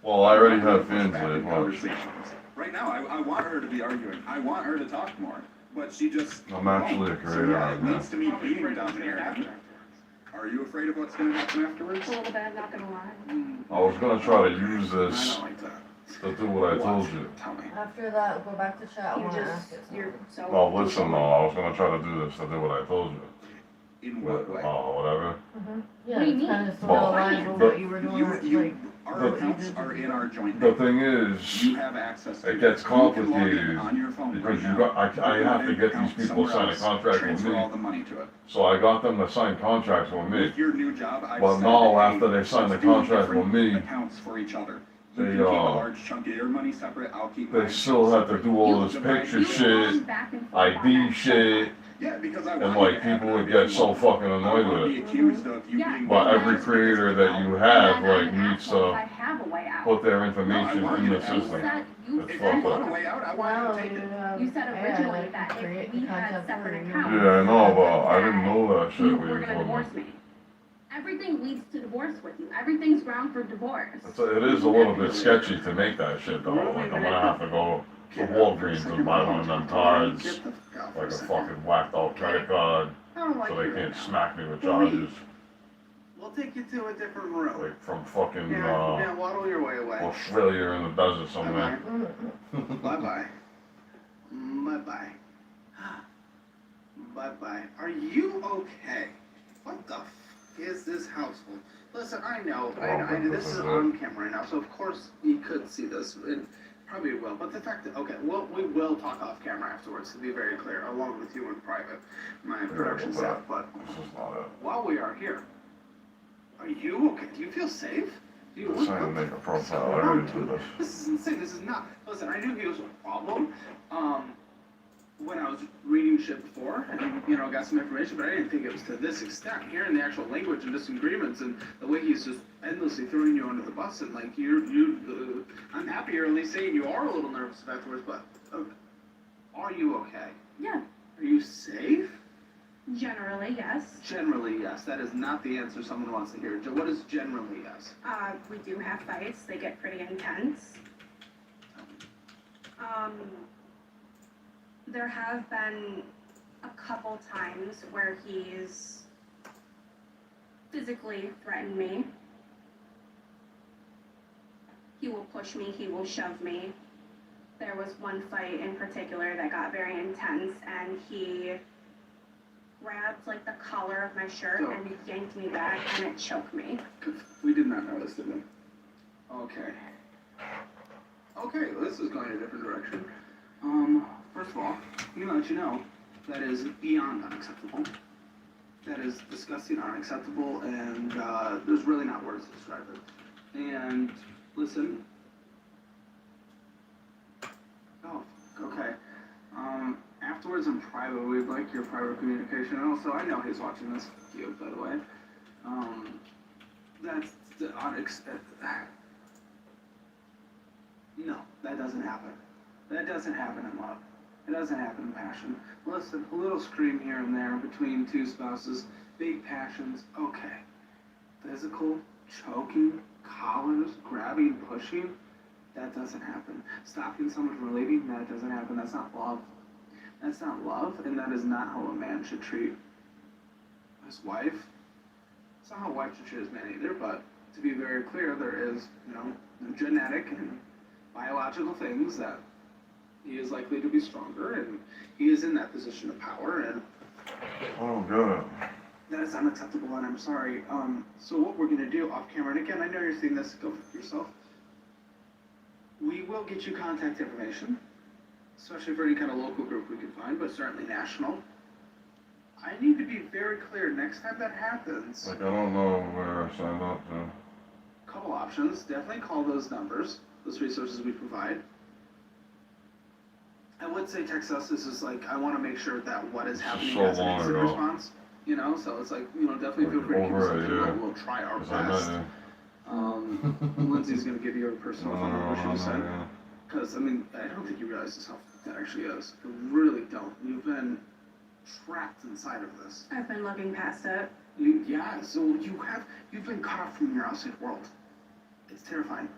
Well, I already have Push fans back in that watch. conversations. Right now, I want her to be arguing. I want her to talk more. But she just. I'm actually a won't. creator So yeah, right it now. leads to me being domineering. Are you afraid of what's going to happen afterwards? A little bit, I'm not gonna lie. I was gonna try to use I this don't like that. to do what I told you. Tell me. After that, go back to chat. I You want to just, ask it. you're so. Well, listen though, I was gonna try to do this to do what I told you. In what way? Oh, whatever. Yeah, What do you it's kind mean? of sort of aligned with what you were doing. Our The- accounts are in our joint. The thing is, You have access to it gets You can log in complicated on your phone because right you now. got, I have to get these people to sign a contract with Transfer all me. the money to it. So I got them to sign contracts with me. With your new job, I've But said, now, hey, after they sign the let's do contract with different me, accounts for each other. You they, can keep a large chunk of your money separate, I'll keep they mine. still have to do all this picture shit, ID shit, Yeah, because I and want like you to have people it would get so everything fucking I annoyed want to with be it. accused of you Yeah. being. But every creator that you have, like, needs to I have a way out. put their information in the You system. said, you It's If said, you fucked want up. a way out, I want Wow, you to take it. You said originally that if create we the had content separate for you. accounts. Yeah, I know, but I didn't know that shit you when were you gonna told me. divorce me. Everything leads to divorce with you. Everything's ground for divorce. It is a little bit sketchy to make that shit though, like I'm gonna have to go to Get out Walgreens for a and buy one of them cards, Get the fuck out for like a second. fucking whacked out credit card, I don't like so you they right can't now. smack me with charges. We'll take you to a different room. Like from fucking, Yeah, waddle your way away. Australia in the desert somewhere. Bye-bye. Bye-bye. Bye-bye. Are you okay? What the is this household? Listen, I know, this is on camera right now, so of course you could see this, and probably will, but the fact that, okay, well, we will talk off camera afterwards, to be very clear, along with you in private, my production staff, but This is not it. while we are here, are you okay? Do you feel safe? Do you I'm trying to make a profile. I already did this. This is insane. This is not. Listen, I knew he was a problem. When I was reading shit before, and got some information, but I didn't think it was to this extent. Hearing the actual language and disagreements, and the way he's just endlessly throwing you under the bus, and like I'm happy you're at least saying you are a little nervous afterwards. But are you okay? Yeah, Are you safe? generally, yes. Generally, yes. That is not the answer someone wants to hear. What is generally yes? We do have fights. They get pretty intense. There have been a couple times where he's physically threatened me. He will push me, he will shove me. There was one fight in particular that got very intense, and he grabbed like the collar of my shirt and yanked me back, and it choked me. We did not know this, did we? Okay. Okay, well, this is going in a different direction. First of all, I'm gonna let you know that is beyond unacceptable. That is disgusting, unacceptable, and there's really not words to describe it. And listen. Oh, okay. Afterwards in private, we'd like your private communication. And also, I know he's watching this video, by the way. That's the unacceptable. No, that doesn't happen. That doesn't happen in love. It doesn't happen in passion. Listen, a little scream here and there between two spouses, big passions, okay. Physical, choking, collars, grabbing, pushing, that doesn't happen. Stopping someone from leaving, that doesn't happen. That's not love. That's not love, and that is not how a man should treat his wife. It's not how a wife should treat his man either, but to be very clear, there is, genetic and biological things that he is likely to be stronger, and he is in that position of power, and I don't get it. that is unacceptable, and I'm sorry. So what we're gonna do off camera, and again, I know you're seeing this, go for yourself. We will get you contact information, especially for any kind of local group we can find, but certainly national. I need to be very clear, next time that happens, Like, I don't know where I signed up to. couple options, definitely call those numbers, those resources we provide. I would say text us. This is like, I want to make sure that what is happening so has an long instant ago. response. So it's like, definitely feel free to keep us Over a updated. year. We'll try our 'Cause I met best. you. Lindsay's going to give you a personal phone number, she said. Yeah. Because, I don't think you realize just how that actually is. I really don't. You've been trapped inside of this. I've been looking past it. So you've been cut off from your outside world. It's terrifying.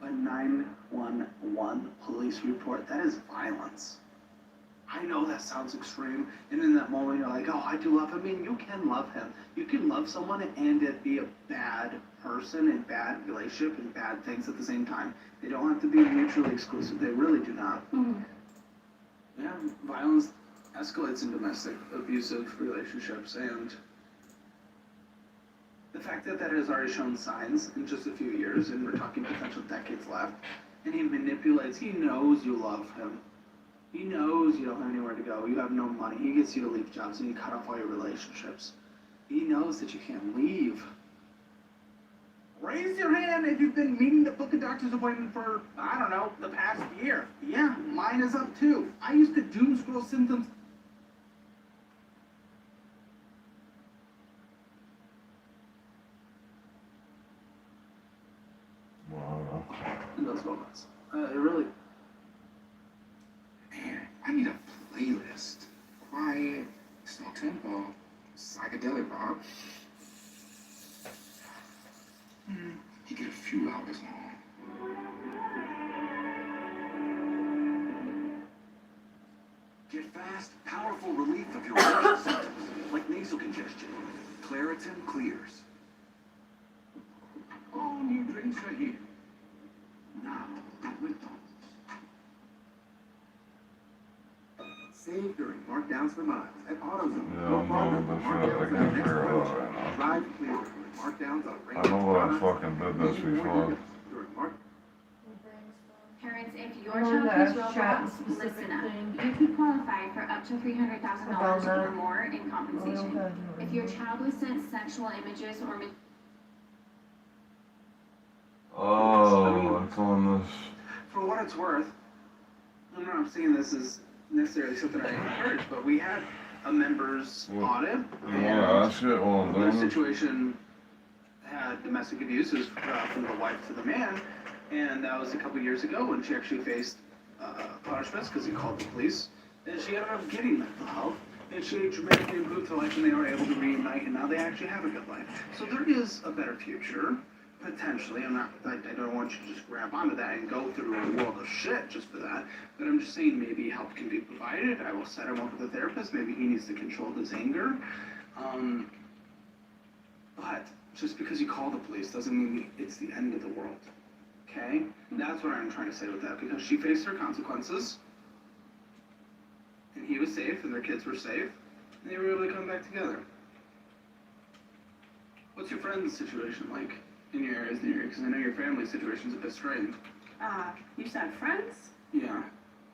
A 911 police report, that is violence. I know that sounds extreme, and in that moment you're like, oh, I do love him. You can love him. You can love someone and it be a bad person and bad relationship and bad things at the same time. They don't have to be mutually exclusive. They really do not. Mm-hmm. Yeah, violence escalates in domestic abusive relationships, and the fact that has already shown signs in just a few years, and we're talking potential decades left, and he manipulates, he knows you love him. He knows you don't have anywhere to go, you have no money, he gets you to leave jobs and you cut off all your relationships. He knows that you can't leave. Raise your hand if you've been meaning to book a doctor's appointment for, I don't know, the past year. Yeah, mine is up too. I used to doom scroll symptoms. Well, In those moments. It really. Man, I need a playlist. Quiet, slow tempo, psychedelic rock. You get a few hours long. fast, powerful relief of your worst symptoms, like nasal congestion. Claritin clears. All new drinks are here. Now, at McDonald's. Save during markdowns for miles at AutoZone. Yeah, I'm not the shit I can't figure it out right now. Drive clear during markdowns on I know I fucking did this before. During mark. Parents, if your Oh, child that's has chat Roblox, specific listen up. thing. You can qualify for up to $300,000 About or more in that. compensation. If your child was sent sexual images or Oh, it's on this. For what it's worth, I'm not saying this is necessarily something I encourage, but we had a members Well, audit. You wanna ask it while I'm Their doing it? situation had domestic abuse from the wife to the man, and that was a couple years ago when she actually faced punishments because he called the police, and she ended up getting mental health, and she dramatically improved her life, and they were able to reunite, and now they actually have a good life. So there is a better future, potentially. I don't want you to just grab onto that and go through a world of shit just for that, but I'm just saying maybe help can be provided. I will set him up with a therapist. Maybe he needs to control his anger. But just because you call the police doesn't mean it's the end of the world. Okay? That's what I'm trying to say with that, because she faced her consequences, and he was safe, and their kids were safe, and they were able to come back together. What's your friend's situation like in your areas near you? Because I know your family situation's a bit strained. you said friends? Yeah.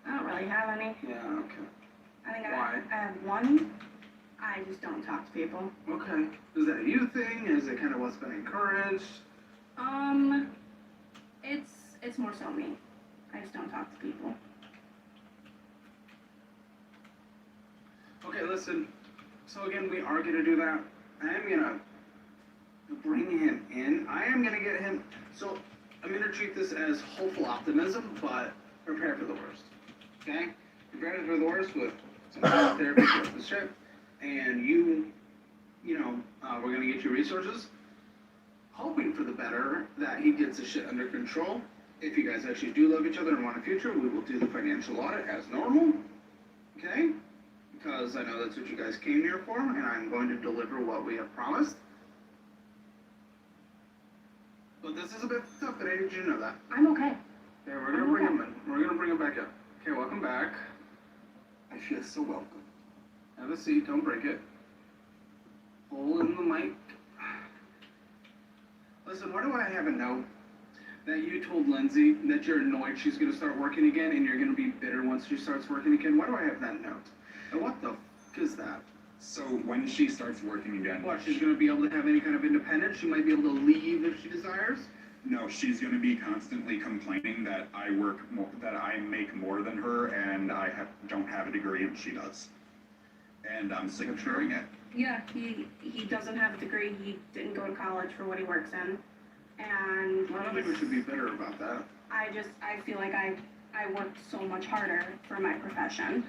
I don't really have any. Yeah, okay. I think Why? I have one. I just don't talk to people. Okay. Is that a you thing? Is it kind of what's been encouraged? It's more so me. I just don't talk to people. Okay, listen. So again, we are gonna do that. I am gonna bring him in. I am gonna get him. So I'm gonna treat this as hopeful optimism, but prepare for the worst. Okay? Prepare for the worst with some therapy for the shit, and we're gonna get you resources, hoping for the better, that he gets his shit under control. If you guys actually do love each other and want a future, we will do the financial audit as normal. Okay? Because I know that's what you guys came here for, and I'm going to deliver what we have promised. But this is a bit tough, but I need you to know that. I'm okay. Okay, we're gonna bring him in. We're gonna bring him back up. Okay, welcome back. I feel so welcome. Have a seat, don't break it. Hold in the mic. Listen, where do I have a note that you told Lindsay that you're annoyed she's gonna start working again and you're gonna be bitter once she starts working again? Why do I have that note? And what the f is that? So when she starts working again, What, she's gonna be able to have any kind of independence? She might be able to leave if she desires? no, she's going to be constantly complaining that I work more, that I make more than her, and don't have a degree, and she does. And I'm sick of hearing it. Yeah, he doesn't have a degree. He didn't go to college for what he works in. And I don't think we should be bitter about that. I feel like I worked so much harder for my profession.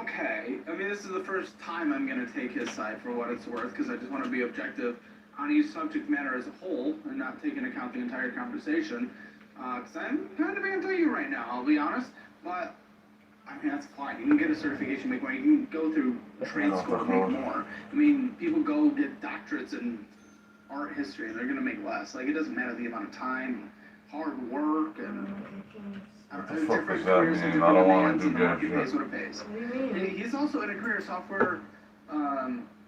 Okay, I mean, this is the first time I'm gonna take his side for what it's worth, because I just want to be objective on each subject matter as a whole, and not take into account the entire conversation, because I'm kind of anti you right now, I'll be honest, but, I mean, that's fine. You can get a certification, make money, you can go through trade school, make more. I mean, people go get doctorates in art history, and they're gonna make less. Like, it doesn't matter the amount of time, hard work, and What the fuck does that mean? I don't wanna do that it pays shit. what it pays. What do you And mean? he's also in a career software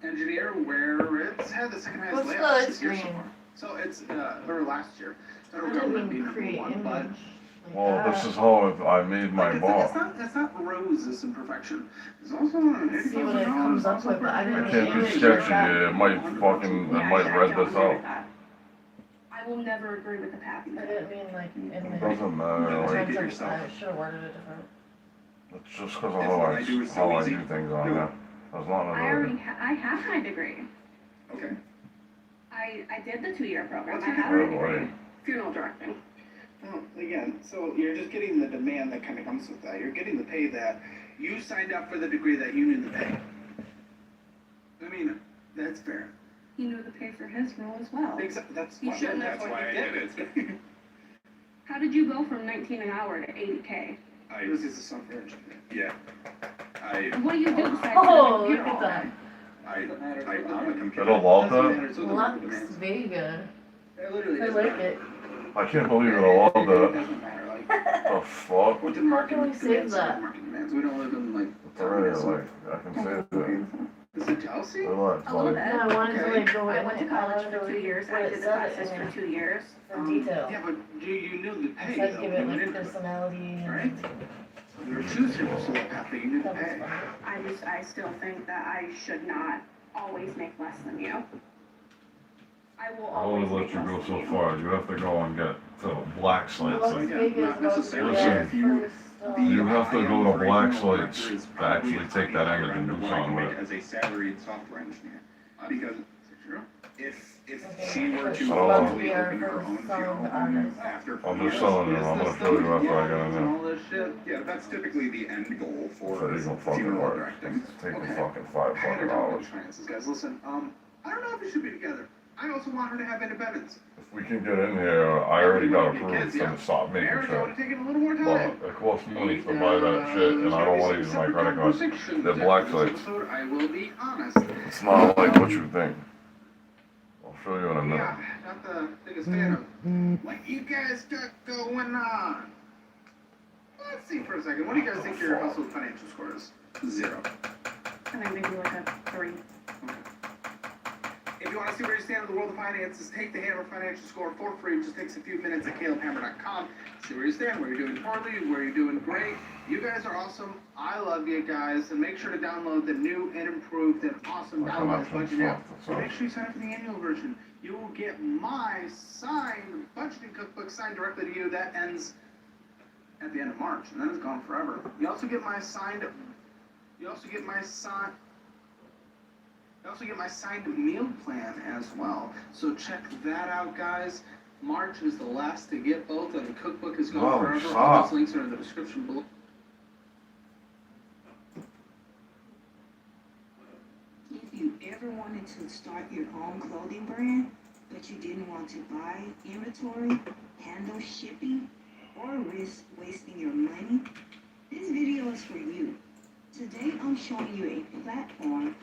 engineer where it's had the second highest What's the layoffs this year so screen? far. So it's or last year. I Federal didn't government mean being number create one, image. but Well, this is how I made my like, bar. it's not roses and perfection. There's also an See what it comes up with, but I I didn't can't do image sketchy, like that. it might fucking, it might I read don't this agree with out. that. I will never agree with the patent. I didn't mean like It image. doesn't matter, like, Take it yourself. I should have worded it different. it's just cause of If how what I do is so how I easy, do things on do it. there. That's not I another. have my degree. Okay. I did the 2-year program. What's I your have my degree? degree. Funeral directing. Well, again, so you're just getting the demand that kind of comes with that. You're getting the pay that you signed up for the degree that you knew the pay. I mean, that's fair. He knew the pay for his role as well. Exactly. That's You why, shouldn't that's have why why you I did did it. How did you go from 19 an hour to 80K? This is a software engineer. Yeah. What do you do besides Oh, sit look at at the that. computer all day? I'm a I computer. don't love that. Lux Vega. Literally I doesn't like matter. it. I can't believe it. I love It that. doesn't matter. Like, The fuck? what the How market can we save demands, that? the market demands. We don't live in like. It's already like, I can say that. Is it Chelsea? Relax, A little like, bit. No, I wanted to like go I in went to and I college wanted for to 2 read years. what I it did the said classes in for it 2 years. in detail. Yeah, but you knew the I pay said though. give You it went like into it. personality Right? and You were choosing to select path, but you knew the that was pay. fun. I still think that I should not always make less than you. I will I only always let make you less go than so you. far. You have to go and get to Black Slates. Las Like, Vegas not about to be necessarily. our Listen, first. you have to go to Black Slates Is to probably actually take that higher image and end of do what I can something with make it. as a salaried software engineer. Because if she were It's to about to fully be our open her first own song show artist. after I'm years, just telling you, I'm gonna show you after I get in there. All this shit. yeah, that's typically the end goal So for you can fucking funeral work. directing. It's taking Okay. fucking I had a $500. couple of experiences, guys. Listen, I don't know if we should be together. I also want her to have independence. If we can get in here, I already got approved to stop making Marriage shit. would have taken a little more But time. it costs money to buy that shit, and I don't want to use my credit card. They're Black Slates. I will be honest. It's not like what you think. I'll show you in a minute. Yeah, not the biggest fan of. What you guys got going on? Let's see for a second. What do you guys think your household financial score is? 0. And I maybe like a 3. If you want to see where you stand in the world of finances, take the Hammer Financial Score for free. It just takes a few minutes at calebhammer.com. See where you stand, where you're doing poorly, where you're doing great. You guys are awesome. I love you guys. And make sure to download the new and improved and awesome Downloads Budget app. So make sure you sign up for the annual version. You will get my signed budgeting cookbook signed directly to you. That ends at the end of March, and then it's gone forever. You also get my signed meal plan as well. So check that out, guys. March is the last to get both, and the cookbook is gone Oh, forever. stop. All those links are in the description below. If you ever wanted to start your own clothing brand, but you didn't want to buy inventory, handle shipping, or risk wasting your money, this video is for you. Today I'm showing you a platform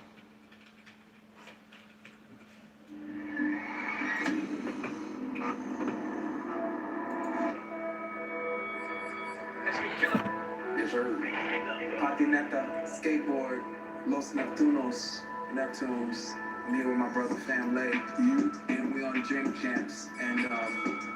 Patineta, skateboard, Los Neptunos, Neptunes, me with my brother Family, and we on Drink Champs. And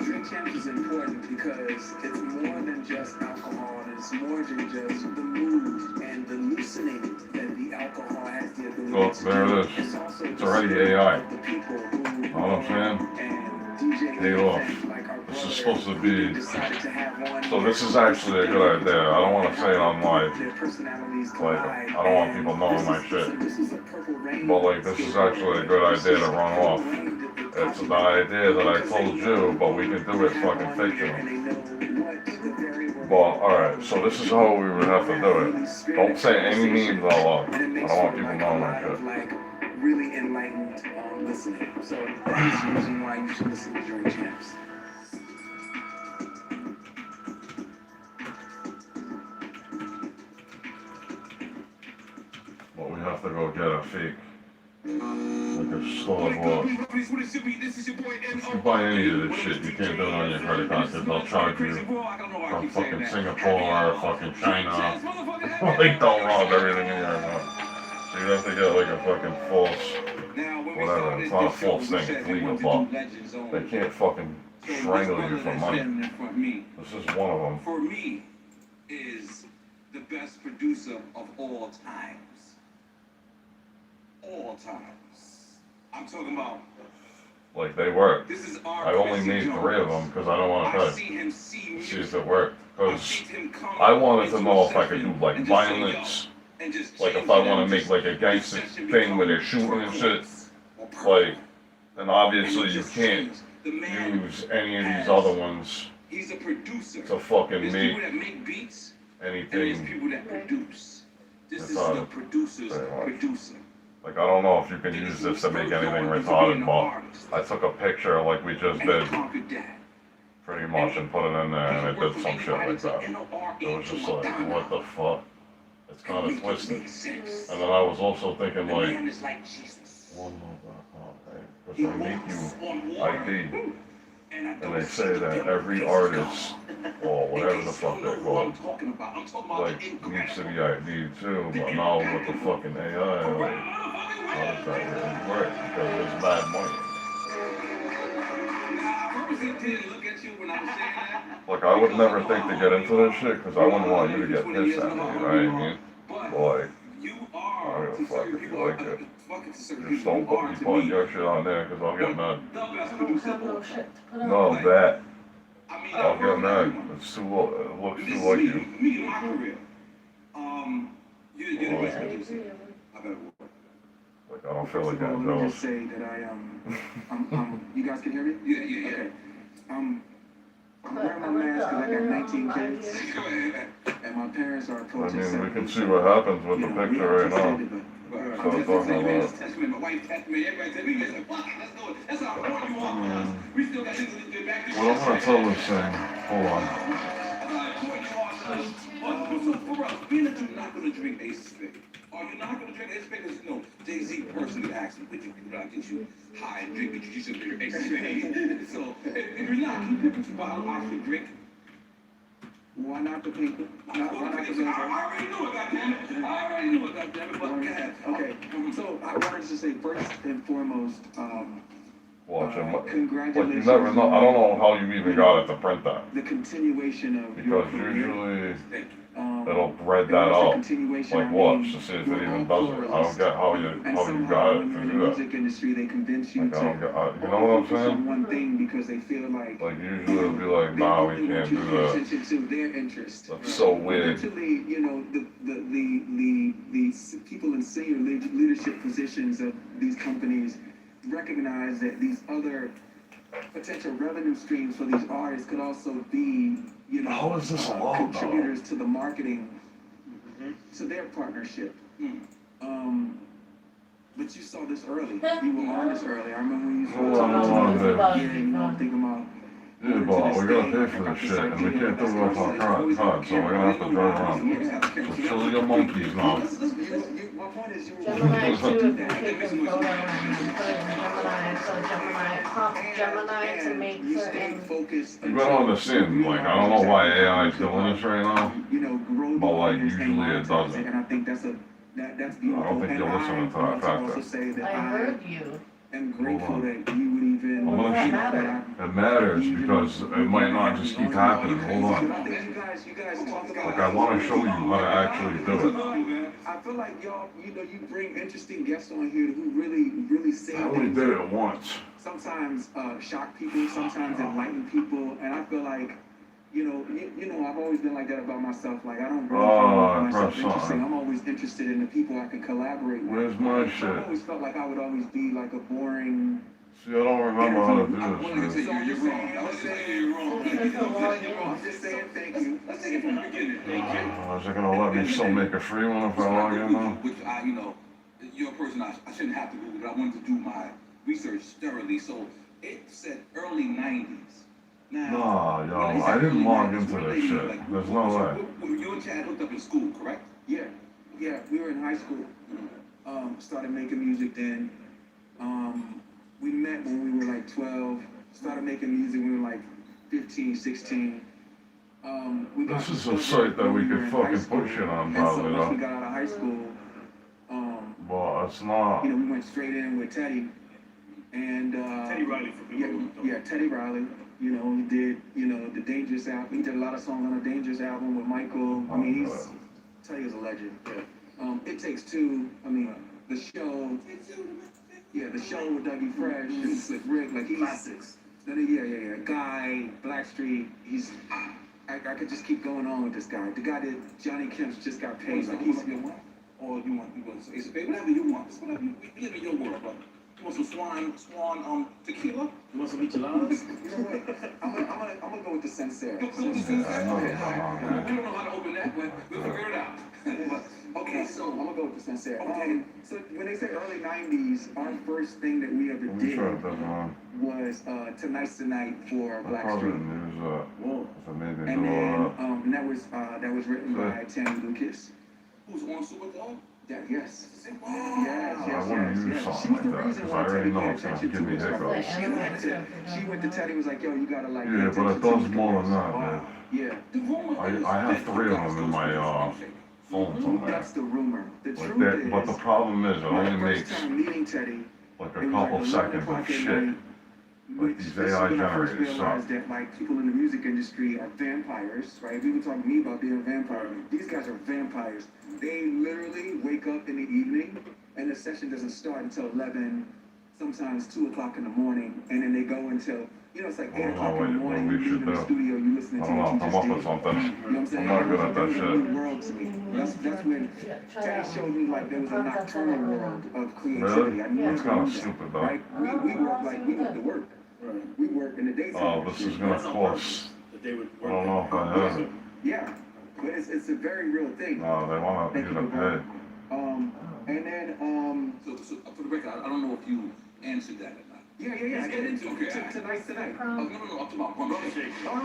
Drink Champs is important because it's more than just alcohol, and it's more than just the mood and the loosening that the alcohol has the ability Well, to there do. it is. It's also It's the already spirit AI. of the people who Know what I'm saying? and DJ Paid off. like our This is brother, supposed to who be. decided to have one. So this is actually a good idea. I don't want to say it on live. Their personalities Like, collide, I don't want and people knowing my shit. this is a purple rain. But like, this is actually a good idea to run off. It's the idea that I told you, but we can do it fucking fictional. Well, alright, so this is how we would have to do it. Don't say any memes out loud. I don't want people knowing my shit. Like really enlightened listening. So that is the reason why you should listen to Drink Champs. But we have to go get a fake. Like a store book. If you buy any of this shit, you can't do it on your credit card because they'll charge you from fucking Singapore or fucking China. They don't rob everything in your account. So you have to get like a fucking false, whatever. It's not a false thing, it's legal, but they can't fucking strangle you for money. This is one of them. For me, is the best producer of all times. All times. I'm talking about. Like they work. This is our I only Quincy made Jones. 3 of them because I don't want to I've pay. seen him see See music. if it worked. I've Because seen him come I wanted to into know a if I could do session like and just say, violence. "Yo," and just Like if change I it want and to make just- like a the gangster session thing where they're become shooting and shit. turquoise or purple. Like, then obviously And it you just can't changed. The man, use any of these other ones he's a producer. to fucking There's make people that make beats, and there's anything. people that produce. This That's is all. the producer's Pretty much. producer. Like I don't know if you can use this to make anything retarded, but I took a picture like we just And he did, conquered that. pretty much, and put it in there, and it did some shit like that. It was just like, what the fuck? it's kind of twisted. And then I was also thinking like, Man is like Jesus. because they make you ID, And I and don't they say that every artist, or whatever the fuck they're called, like, needs to be ID too, but now with the fucking AI, like, how does that really work? Because there's bad money. Like, I would never think to get into this shit, because I wouldn't want you to get pissed at me, you know what I mean? But like, I don't give a fuck if you like it. Just don't put your shit on there, because I'll get mad. I don't have no shit to put on. No, that. I'll get mad. It's too, it looks too like you. Like, I don't feel like that, Let no. me just say that you guys can hear me? Yeah. Okay. I'm wearing my mask because I got 19 kids, and my parents are I approaching mean, we 70. can see what happens with the picture right now. So I'm talking about. My wife texted me, everybody said, we missing fuck, let's do it. That's how I want you on. We still got things to get back to. Well, I'm gonna tell this thing. Hold on. So for us, being that you're not gonna drink Ace Spade, are you not gonna drink Ace Spade? Because, you know, Jay-Z personally asked me, would you get you high and drink, but you should drink Ace Spade. So, if you're not, can you pick what you bottle I should drink? Why not the pink? Why not the pink? I already knew it, goddammit. I already knew it, goddammit, but go ahead. Okay, so I wanted to say first and foremost, Watch it. Like, you congratulations. never know. I don't know how you even got it to print that. The continuation of your Because career. usually Thank it'll you. read that It was the out. continuation, Like, I watch mean, to see if it we're even all does it. I don't pluralists. get how you And got somehow it in to the do that. music industry, they convince you Like, I don't to get, you know what I'm focus on saying? one thing because they feel like Like, usually it'll be like, they nah, only we want can't you do to pay that. attention to their interest. That's so weird. Eventually, you know, the people in senior leadership positions of these companies recognize that these other potential revenue streams for these artists could also be, you know, How is this allowed, though? contributors to the marketing, to their partnership. But you saw this early. You were on this early. I remember when you Hold on, babe. hearing, thinking about. Yeah, but we gotta pay for this shit, and we can't do it off our card, so we're gonna have to drive around. So show your monkeys now. My point is, you were Gemini too, if you take a photo and put it in Gemini, so Gemini, prompt Gemini to make certain. You gotta understand, like, I don't know why AI is doing this right now, You know, grow but like, the usually it doesn't. And I think that's that's I beautiful. don't think you're listening to that want factor. also say that I heard you. am grateful that you would even. I'm gonna shoot. It matters because it might not just keep happening. Hold on. You guys talk about. Like, I wanna show you how to actually do it. I feel like y'all, you bring interesting guests on here who really say I only things did that it once. sometimes shock people, sometimes enlighten people, and I feel like, you know, I've always been like that about myself. Like, I don't really find myself press interesting. on. I'm always interested in the people I can collaborate with. Where's my I shit? always felt like I would always be like a boring. See, I don't remember how to do I'm willing to this shit. tell you you're wrong. I'm just saying you're wrong. I'm just saying thank you. Let's take it from the beginning. Thank you. Is it gonna let me still make a free one if I log in now? Which I, you know, you're a person I shouldn't have to Google, but I wanted to do my research thoroughly. So it said early 90s. Nah, yo, I didn't log into this shit. There's no way. You and Chad hooked up in school, correct? Yeah, we were in high school. Started making music then. We met when we were like 12. Started making music when we were like 15, 16. This is a site that we could fucking put shit on, probably, and so once we though. got out of high school, But it's not. you know, we went straight in with Teddy. And Teddy Riley from yeah, Teddy Riley. You know, he did, you know, the Dangerous album. He did a lot of songs on the Dangerous album with Michael. I mean, Teddy is a legend. Yeah. It Takes Two. I mean, the show. Yeah, the show with Dougie Fresh and with Rick. Like, he's. Classics. Yeah. Guy, Blackstreet. He's. I could just keep going on with this guy. The guy that Johnny Kemp's just got paid. Like, he's. Or you want Ace of Base, whatever you want. It's whatever you live in your world, brother. You want some swan tequila? You want some micheladas? You know what? I'm gonna go with the Sincere. You don't know how to open that, but we'll figure it out. Okay, so I'm gonna go with the Sincere. Okay. So when they say early 90s, our first thing that we ever Let me did try to put it on. was Tonight's the Night for I Black probably Street. didn't use that. So maybe And do then all that. that was written by Tammy Lucas. Who's on Superdog? Yeah, yes. Wow. Yes, I yes, wouldn't yes, use yes. something She's the like that, reason 'cause why I already Teddy know paid it's gonna attention give to me us. hiccups. Like, She went to Teddy, was like, yo, you gotta like. pay Yeah, but it attention to does the more than girls. that, Wow. man. Yeah. The rumor I have 3 of them in my phone somewhere. That's the rumor. The Like truth that, is, but the problem is, it my only first makes time meeting Teddy, like it a was couple 11 seconds o'clock of at shit. night, Like which these this is AI when I first generators realized suck. that like people in the music industry are vampires, right? People talking to me about being a vampire. These guys are vampires. They literally wake up in the evening and the session doesn't start until 11, sometimes 2 o'clock in the morning, and then they go until, it's like 8 o'clock in the morning, you leave in the studio, you listening I to don't know, what you come just up did. with something. You know what I'm saying? I'm not good at that It was a shit. new world to me. That's when Teddy showed me like there was a nocturnal world of creativity. Really? I never That's kind knew of that. stupid though. Right? We work like we went to work. We work in the daytime. Oh, this is gonna cost, I don't know if I have it. Yeah, but it's a very real thing. No, they wanna Thank you you, to Gabar. pay. And then So for the record, I don't know if you answered that or not. yeah. Let's get into it. Tonight's tonight. Oh, no, I'm talking about rum shake. Oh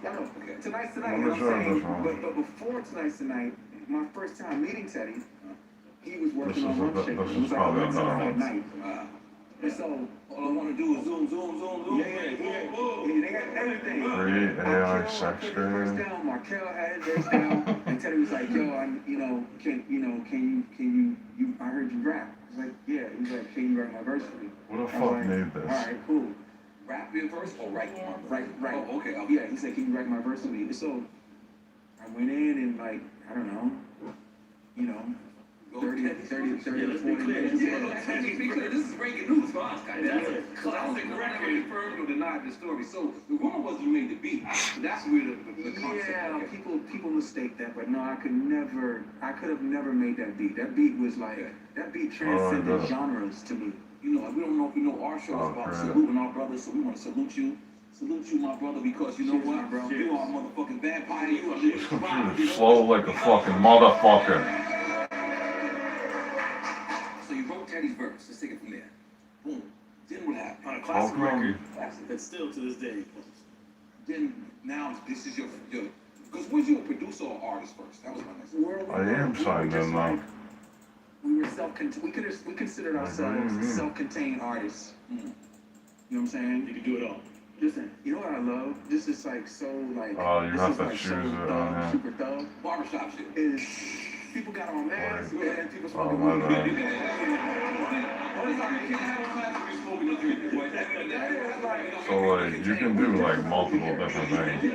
no. Okay. Tonight's tonight. Well, You know this what I'm is saying? wrong. But before tonight's tonight, my first time meeting Teddy, he was This working is on Rum a- Shake. this It is was like probably 11 another at one. night. And so All I want to do is zoom. Yeah, they got everything. Free AI Markel sex put it first game. down, Markel had it first down, and Teddy was like, yo, can you, I heard you rap. I was like, yeah. He was like, can you write my verse for me? Who the I was fuck like, made this? all right, cool. rap your verse or write one? Right. Oh, okay. Yeah, he said, can you write my verse for me? So I went in and like, I don't know, 30, 40 minutes. This is breaking news for us, guys. That's a classic record. Confirmed or denied the story. So the rumor was you made the beat. So that's where the concept. Yeah, Okay. people mistake that, but no, I could have never made that beat. That beat was like, that beat transcended good. genres to me. We don't know if you know our show is about Okay. saluting our brothers, so we want to salute you. Salute you, my brother, because you know Cheers, what? my bro. You are a motherfucking vampire. You are living. You slow like a fucking motherfucker. So you wrote Teddy's verse. Let's take it from there. Boom. Then what happened? On a classic How come? record that's still to this day. Then now this is your because was you a producer or artist first? That was my next. I am signed in now. We were we considered ourselves Mhm. self-contained artists. Mhm. You know what I'm saying? You can do it all. Listen, you know what I love? This is like so like. Oh, you this have is to like choose so it, thug, yeah. super thug. Barbershop shit. Is people got on masks Right. and people Oh, smoking my weed. bad. So like, you can do like multiple different things.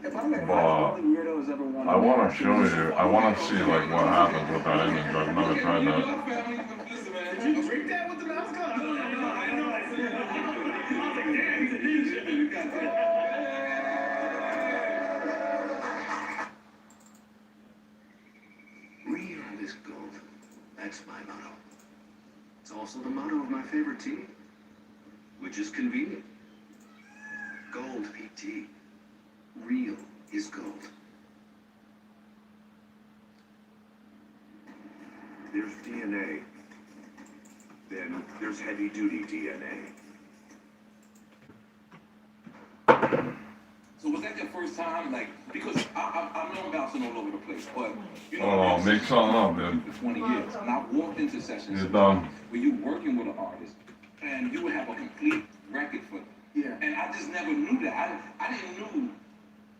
If I'm like, But all the weirdos ever want I want to show you, I want to see like what happens with that image. I've never tried that. Did you drink that with the mask on? Real is gold. That's my motto. It's also the motto of my favorite tea, which is convenient. Gold PT. Real is gold. There's DNA. Then there's heavy-duty DNA. So was that your first time, like, because I know I'm bouncing all over the place, but you know, Oh, I've been make something up, dude. for 20 years, and I've walked into sessions You're done. where you working with an artist, and you would have a complete record for them. Yeah. And I just never knew that. I didn't know.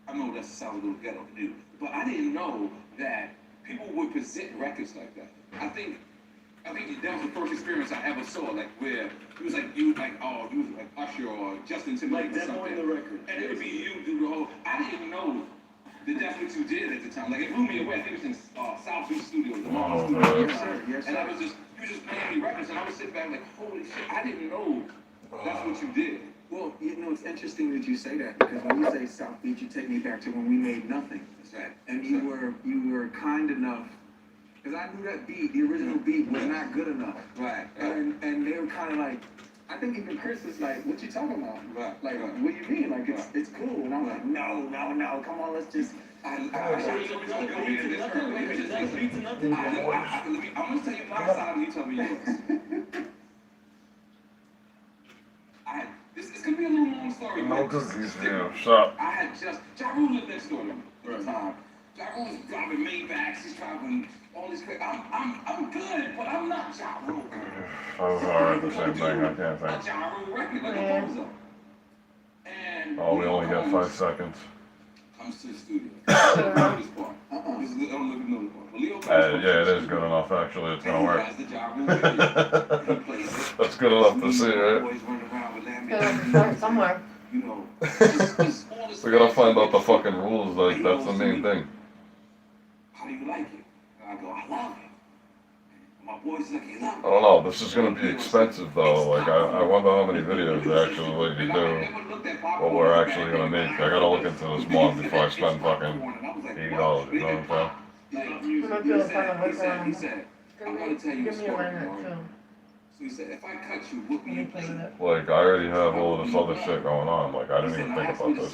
I know that sounds a little ghetto to do, but I didn't know that people would present records like that. I think that was the first experience I ever saw, like where it was like you like Usher or Justin Timberlake Like or something. demoing the record. And it would be you do the whole. I didn't know that that's what you did at the time. Like it blew me away. I think it was in South Beach Studios, the Marvel Oh, Studios. Yes, sir. Yes, And I sir. was just, you just playing me records, and I was sitting back like, holy shit, I didn't know that's what you did. Well, it's interesting that you say that because when you say South Beach, you take me back to when we made nothing. That's right. And you were kind enough, because I knew that beat, the original beat, was not good enough. Right. And they were kind of like, I think even Chris was like, what you talking about? Right. Like, what do you mean? Like, it's cool. And I'm like, no, come on, let's just. That's beat to nothing. I'm gonna tell you my side and you tell me yours. It's gonna be a little long story. No but cookies, yeah. Sup? I had just Ja Rule lived next door to me at the time. Ja Rule's driving Maybachs, he's driving all this crazy. I'm good, but I'm not Ja Rule. I was alright the same thing, I can't A think. Ja Rule record like a Yeah. Bozo. And Oh, we only got 5 seconds. comes to the studio. This part. This is, I don't look at the part. But Leo comes Yeah, it is good enough actually, it's gonna and he work. has the Ja Rule video. He plays it. That's good enough to see, right? Boys running around with Lamb Gotta and start somewhere. you know, just all this We gotta fancy find out the shit. fucking rules, like, that's the main thing. How do you like it? And I go, I love it. And my boy's like, he love I don't know, this is gonna be expensive though, like, I wonder how many videos they actually let you do, what we're actually gonna make. I gotta look into this more before I spend fucking $80, you know what I'm saying? He might be able to find a way around. he said, I'm gonna tell you a Give me a story, minute Lauren. too. So he said, if I cut you, what will Let me you play play? with it. Like, I already have all of this other shit going on, like, I didn't even think about this.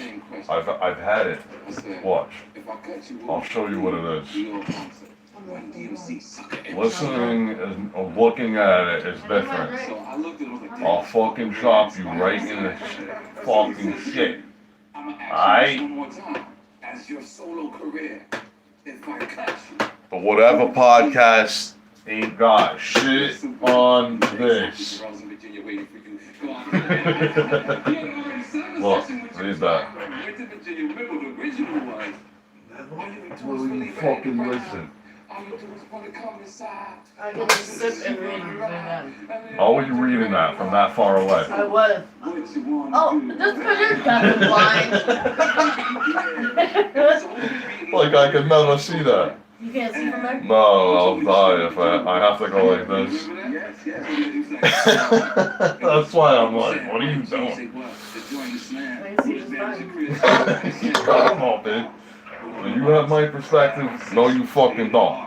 I've had it, I said, watch, if I cut you, I'll show you what it is. Leo concert. One DMC sucker. Listening and looking at it is different. So I looked at him, I was like, I'll fucking chop you right in the fucking shit. I'm gonna ask Aight. you this one more time. As your solo career, if I cut you, But whatever podcast ain't got shit on this. Look, read that. Will you fucking listen? I can just sit and read and that. How are you reading that from that far away? I was. Oh, just because you're deaf and blind. Like I could never see that. You can't see from there? No, I'll die if I have to go like this. That's why I'm like, what are you doing? I can see just fine. Come on, man. Do you have my perspective? No, you fucking don't.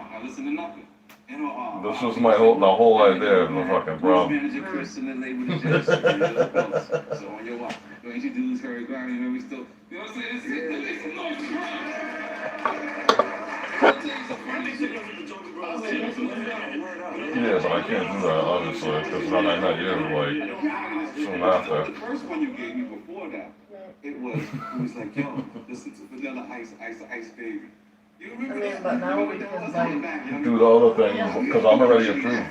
This was the whole idea of the fucking problem. So on your watch, you introduce her, you know, we still, you know what I'm saying? Yeah, but I can't do that, obviously, because then I met you, like, soon after. The first one you gave me before that, it was like, yo, listen to Vanilla Ice Baby. You remember but now we can, like, Do the other thing, because I'm already approved.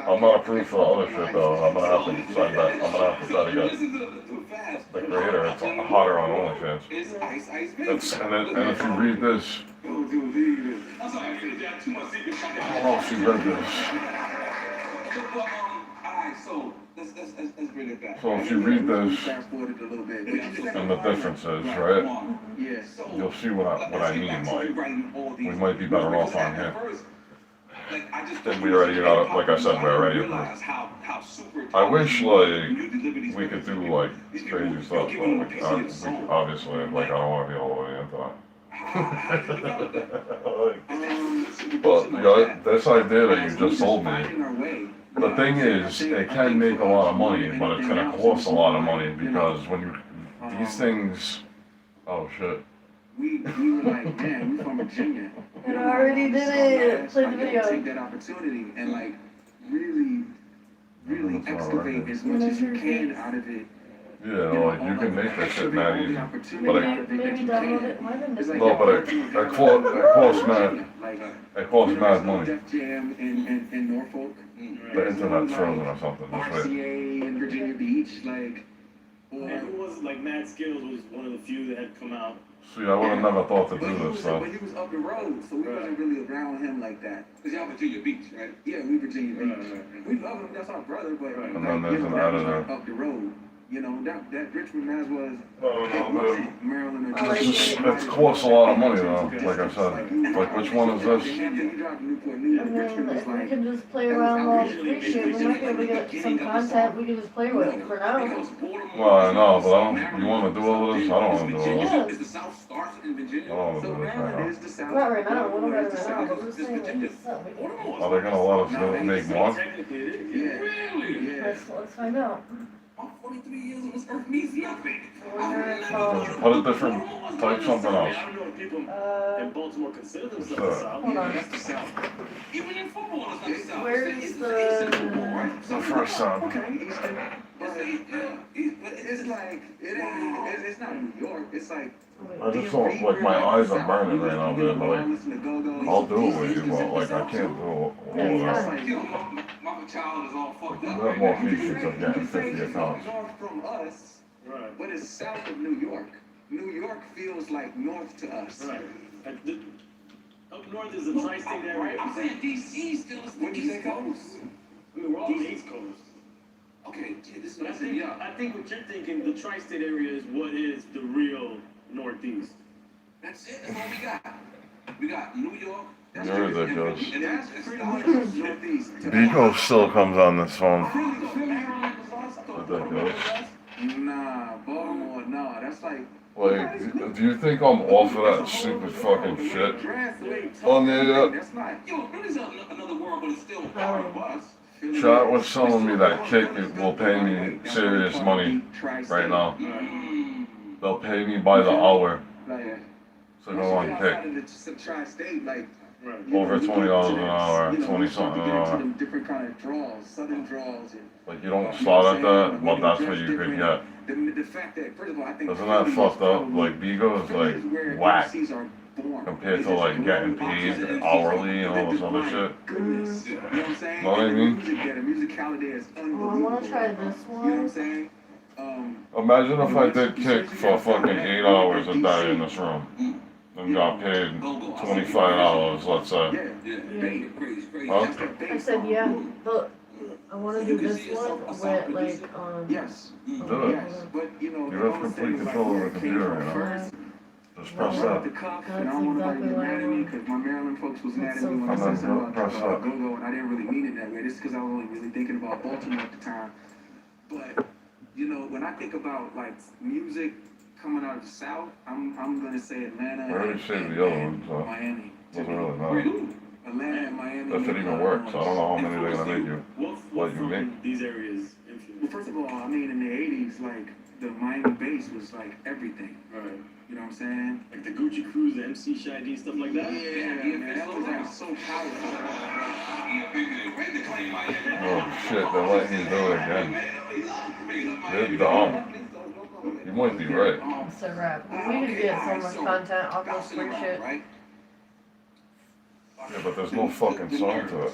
I'm not approved for the other shit, though. I'm gonna have to sign that. I'm gonna have to try to get the creator. It's hotter on OnlyFans. It's Ice Baby. And if you read this, I'm sorry, I got too much secret. I don't know if you read this. Alright, so let's bring it back. So if you read this Fast forward a little bit. and the differences, right? Yeah. You'll see what I mean, like, we might be better off on here. And we already got, like I said, we're already approved. I wish, like, we could do, like, crazy stuff, but, like, obviously, like, I don't wanna be all the way into that. But, this idea that you just told me, the thing is, it can make a lot of money, but it's gonna cost a lot of money, because when you, these things, oh shit. We were like, man, we from Virginia. And I already did it. Play the video. Take that opportunity and like really excavate as much as you can out of it. Yeah, like, you can make that shit mad easy. But Maybe download it. Why didn't it? no, but it costs mad money. Def Jam in Norfolk. The internet's frozen or something, that's right. RCA in Virginia Beach, like. And who was like Mad Skills was one of the few that had come out. See, I would've never thought to But do he this was, stuff. but he was up the road, so we wasn't really around him like that. Cause y'all Virginia Beach, right? Yeah, we Virginia Beach. We love him, that's our brother, but And then there's an editor. up the road. You know, that Richmond Mass was Maryland or It costs a lot of money though, like I said. Like, which one is this? I mean, if we can just play around while we free shit, we might be able to get some content we can just play with for now. Well, I know, but I don't, you wanna do all this? I don't wanna do all this. Yeah. Is the South starts in Virginia? I don't wanna So do this right Maryland now. is the South. Not right now, we don't got it right now, but we're This saying like Virginia. this up. Are they gonna let us make more? Technically it is. Yeah. Really? Yeah. Let's find out. I'm 43 years old, this earth means nothing. Put a different, type something else. I don't know if people in Baltimore consider themselves Sure. the South. Hold on. That's the South. Even in football, it's not the South. Where's It's the- Eastern football, right? The first song. Okay, Eastern. But it's like, it's not New York. It's like, I just don't, like, my eyes are burning right now, man, but, like, I'll do it with you, but, like, I can't do all of that. My child is all fucked You up. have more features of getting 50 accounts. North from us, Right. but it's south of New York. New York feels like north to us. Right. Up north is the tri-state area. I'm saying DC still is the What'd you say, East Coast. I mean, we're all on the East Coast. Okay, yeah, this is But what I said, yeah. I think what you're thinking, the tri-state area is what is the real Northeast. That's it, that's all we got. We got New York. That's You're ridiculous. And That's that's pretty much northeast. Biko still comes on this phone. Ridiculous. Nah, Baltimore, no, that's like. Like, do you think I'm off of that stupid fucking shit? On the, That's not. Yo, Philly's another world, but it's still part of us. Chat was telling me that Kick will pay me serious money right now. They'll pay me by the hour to go on Kick. Tri-state, like. Over $20 an hour, 20 something an hour. Different kind of draws, southern draws, and Like, you don't start at that, but that's what you could get. the fact that, first of all, I think. Isn't that fucked up? Like, Bigo is like whack compared to like getting paid hourly and all this other shit. Goodness. You know what I'm saying? Know what I mean? Musicality is Oh, I unbelievable. wanna try this You know what I'm one. saying? Imagine if I did Kick for fucking 8 hours a day in this room and got paid $25, let's say. Yeah, Yeah, crazy, crazy. Huh? I said, yeah, but I wanna do this one where like, Yes. Do it. Yes, but you know, You have complete control over the computer, you know? Just press The that. cuff, That's and I don't want exactly to get what I mad at me want. because my Maryland folks was mad at That's me when I so said funny. something Press about up. go-go, and I didn't really mean it that way. This is because I was only really thinking about Baltimore at the time. But you know, when I think about like music coming out of the South, I'm gonna say Atlanta I already saved the other one, so Miami. doesn't really matter. Atlanta and Miami. If it even works, I don't know how many they're gonna make you. What What you from make? these areas Well, influence? first of all, I mean, in the '80s, like the Miami bass was like everything. Right. You know what I'm saying? Like the Gucci Cruise, the MC Shy D, stuff like that? Yeah, man, that was like so powerful. Oh shit, they're letting you do it again. They're dumb. You might be right. it's a wrap. We could get so much content off this free shit. Right? Yeah, but there's no fucking song to it.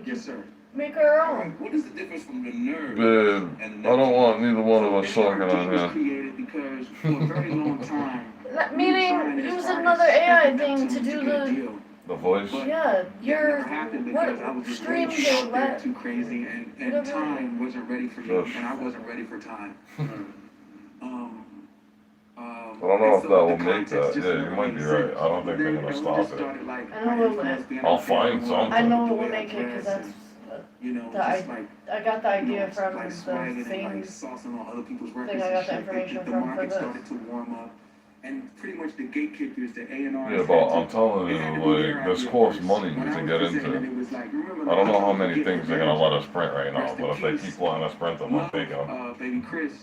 Yes, sir. Make our own. What is the difference from the nerve? Babe, I don't want neither one of us talking on It was here. created because for a very long time. Meaning, use another AI thing to do the, The voice? yeah, your, what streams they let. Too crazy, and time wasn't ready for me, and I wasn't ready for time. I don't know if that will make that. Yeah, you might be right. I don't think they're gonna stop it. I know it will. I'll find something. I know it will make it, cause that's, You know, the just like, I got the idea from like the swagging and same, like saucing on other people's thing records I and got the shit. information The from for market this. started to warm up, and pretty much the gatekeepers, the A&R. Yeah, but I'm telling you, like, this costs money to get into. I don't know how many things they're gonna let us print right now, but if they keep letting us print them, I'm taking them. Baby Chris,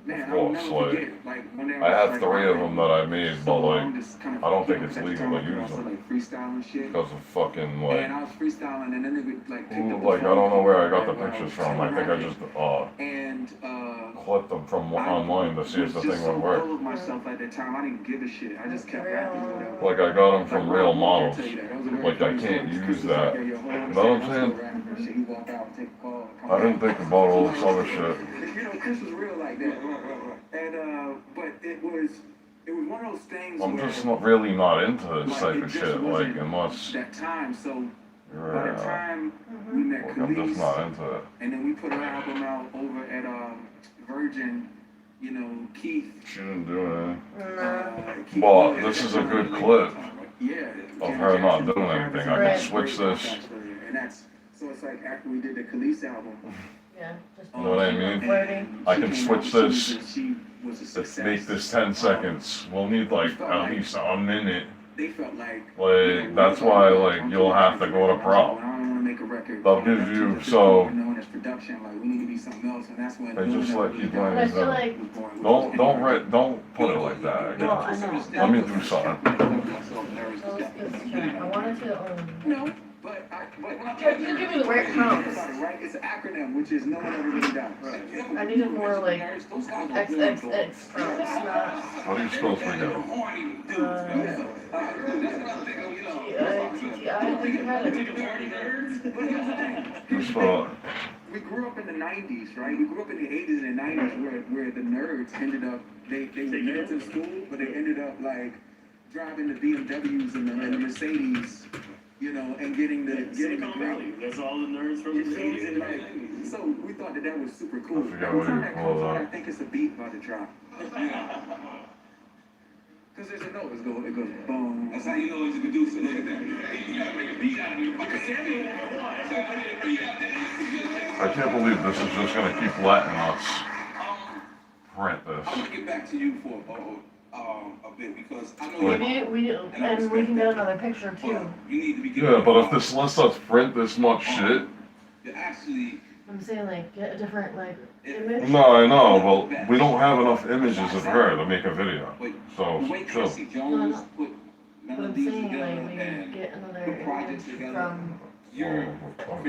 man, Of I will course, never like, forget, like, when they I was, have like, 3 of them that I made, but like, I I don't think it's legal to use them. Like freestyling shit. because of fucking And like, I was freestyling, and then they would like pick up the like I phone don't know where I got the when pictures was from. I think I just and clipped them from online to see if the thing would work. full of myself at that time. I didn't give a shit. I just kept rapping whatever. Like I got them from real models. Like I can't use that. You know what I'm saying? I didn't think about all this other shit. You know, Chris was real like that. And but it was one of those things. I'm where, just not really not into this like, type it of just shit. Like wasn't unless that time. So by the you're, time we met like, I'm just not Khalees, into it. and then we put our album out over at Virgin, you know, Keith. She didn't do anything. Keith But did this it. is a good clip Yeah. of her not doing anything. I can switch this. And that's so it's like after we did the Khalees album. yeah, just. You know what I mean? Flirting. I can switch this. She was a Let's success. make this 10 seconds. We'll need like at least a minute. They felt like. Like that's why like you'll have to go to prop. I don't want to make a record. They'll give you so Known as production, like we need to be something else, and that's when. They just like keep But I laying feel down. like, Don't put it like that. well, I Again. know. Let me do something. So let's check. I wanted to, No, but Check, you give me the right counts. right? It's an acronym, which is no one ever really does. I needed more like XXX not. How do you spell forget? TTI, I think you had it. You spell it. We grew up in the 90s, right? We grew up in the 80s and the 90s where the nerds ended up, they were nerds in school, but they ended up like driving the BMWs and the Mercedes, you know, and getting the Valley. That's all the nerds from the 80s and 90s. So we thought that was super cool. I forget Every what time you that call comes on, that. I think it's a beat about to drop. Because there's a note, it goes boom. That's how you know he's a producer. Look at that. You gotta make a beat out of your I can't believe this is just gonna keep letting us print I'm this. gonna get back to you for a bit because I know We do, and we can get another picture too. you need to be Yeah, but if this lets us print this much shit, to actually I'm saying like, get a different like image. no, I know, but we don't have enough images of her to make a video. So, the way chill. Quincy Jones put But I'm melodies saying together like, we can and get another put projects image together. from, You're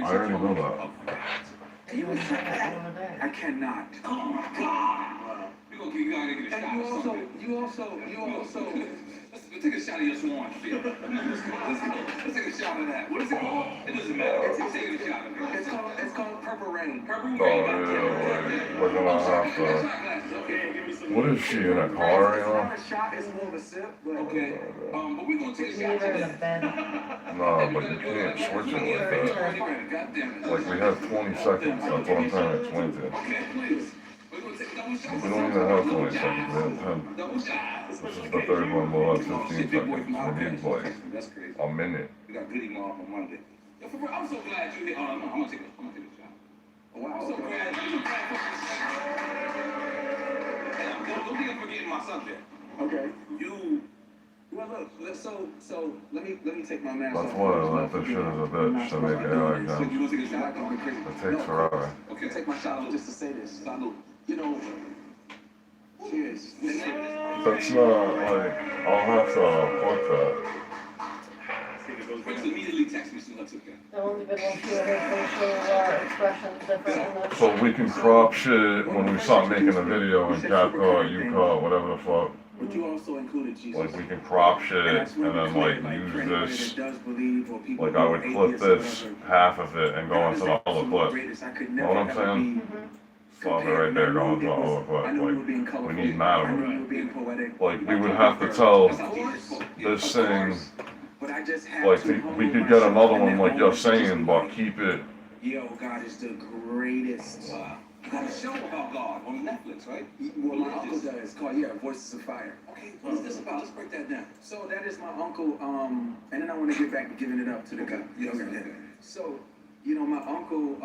I already know that. Can you accept that? over there. I cannot. Oh my God! We're gonna give you guys a shot. And you also. Let's take a shot of your swan shit. Let's take a shot of that. What is it called? It doesn't matter. It's taking a shot of it. It's called Purple Rain. Purple Oh, rain. yeah, we're gonna have to. What is she in a car, you know? It's not a shot, it's more of a sip, but. Okay. But we're gonna take a shot Leave her in today. the bed. No, but you can't switch it like that. God damn it. Like, we have 20 seconds, that's what I'm trying to explain to you. Okay, please. We're gonna take double shots. We don't even have 20 seconds, we have 10. Double shots. This is the third one, we'll have 15 seconds. We need like That's crazy. a minute. We got Goody Mob on Monday. Yo, for real, I'm so glad you hit. I'm gonna take a shot. Wow. I'm so glad. I'm so glad. Don't think I'm forgetting my subject. Okay. You. Well, look, so let me take my mask That's off. why I like this shit as a bitch, to make it like So that. you wanna take a shot? It takes forever. Okay. Take my shot off just to say this. Salute. You know, cheers. That's not, like, I'll have to fuck that. Prince immediately text me soon as I took that. The only good one too, her facial expressions different in the. So we can crop shit when we start making a video in CapCut, UCut, whatever the fuck. But you also included Jesus. Like, we can crop shit and then, like, use this. Like, I would clip this, half of it, and go into the other clip. You know what I'm saying? Stop it right there, go into the other clip. Like, we need that. Like, we would have to tell this thing, like, we could get another one like you're saying, but keep it. Yo, God is the greatest. You got a show about God on Netflix, right? Well, my uncle does. It's called, Voices of Fire. Okay, what is this about? Let's break that down. So that is my uncle, and then I want to get back to giving it up to the guy. Yes, Okay. okay. So, my uncle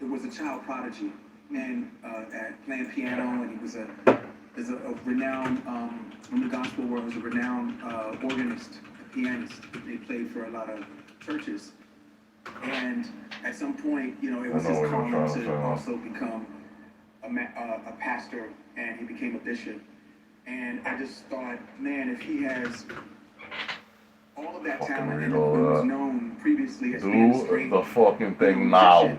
was a child prodigy, and at playing piano, and he was a renowned, from the gospel world, was a renowned organist, pianist. They played for a lot of churches. And at some point, it was his calling to also become a pastor, and he became a bishop. And I just thought, man, if he has all of that talent and was known previously as being this great Do the fucking thing now.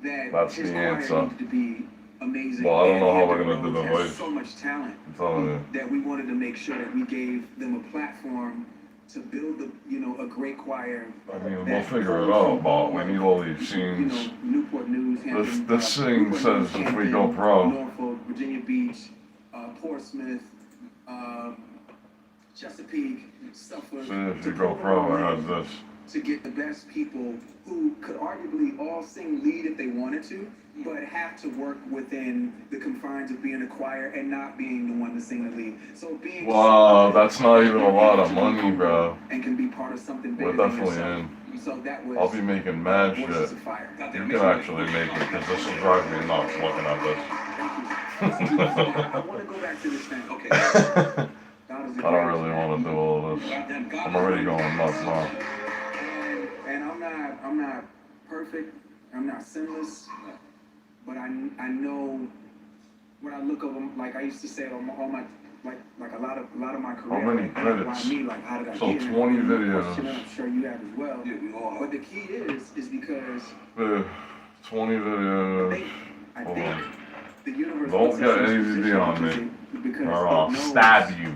that That's his the choir answer. needed to be amazing. Well, I don't know and how Hector we're gonna do the Rhodes has voice. so much talent I'm telling you. that we wanted to make sure that we gave them a platform to build a great choir. I mean, we'll figure it out, but we need all these scenes. Newport News, Hampton, This thing Newport says News, if we Hampton, go pro. Norfolk, Virginia Beach, Portsmouth, Chesapeake, Suffolk. See, if you go pro, it has this. To get the best people who could arguably all sing lead if they wanted to, but have to work within the confines of being a choir and not being the one to sing the lead. So being Wow, that's not even a lot of money, bro. and can be part of something bigger We're than definitely yourself. in. So that was I'll be making mad shit. Voices of Fire. You can actually make it, because this will drive me nuts looking at this. I want to go back to this thing. Okay. God is a I don't great- really want to do all this. I'm already going nuts now. And I'm not perfect. I'm not sinless. but I know when I look over, like I used to say on all my, like a lot of my career. How many like, credits? why me, like, how did I So get here? 20 Question videos. I'm sure you have as well. Yeah, we all. But the key is because 20 videos. I Hold think on. the universe Don't puts get us in this ADD position on me, because or it I'll knows stab you.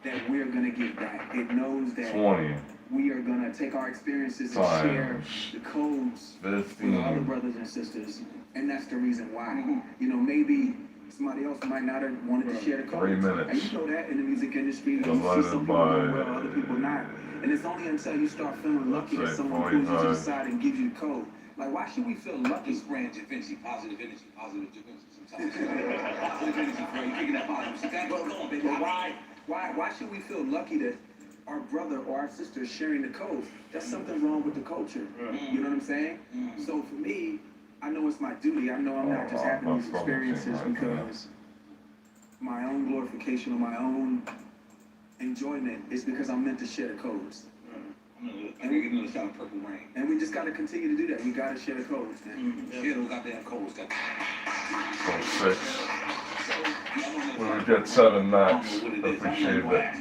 that we're gonna get back. It knows that 20 we are gonna take our experiences and share times the codes with other 15. brothers and sisters, and that's the reason why. You know, maybe somebody else might not have wanted to share the codes. 3 minutes. And you know that in the music industry, you see Divided some people by- doing well, other people not. And it's only until you start feeling lucky that Say someone pulls you to the 45. side and gives you the code. Like, why should we feel lucky? This brand Da Vinci, positive energy sometimes. Positive energy, bro. You're picking that positive. See, that goes on, baby. But why should we feel lucky that our brother or our sister is sharing the codes? That's something wrong with the culture. You know what I'm saying? So for me, I know it's my duty. I know I'm not just having these experiences because my own glorification or my own enjoyment is because I'm meant to share the codes. I gotta get another shot of Purple Rain. And we just gotta continue to do that. We gotta share the codes, man. Share those goddamn codes. So 6. We would get 7 max if we shaved it.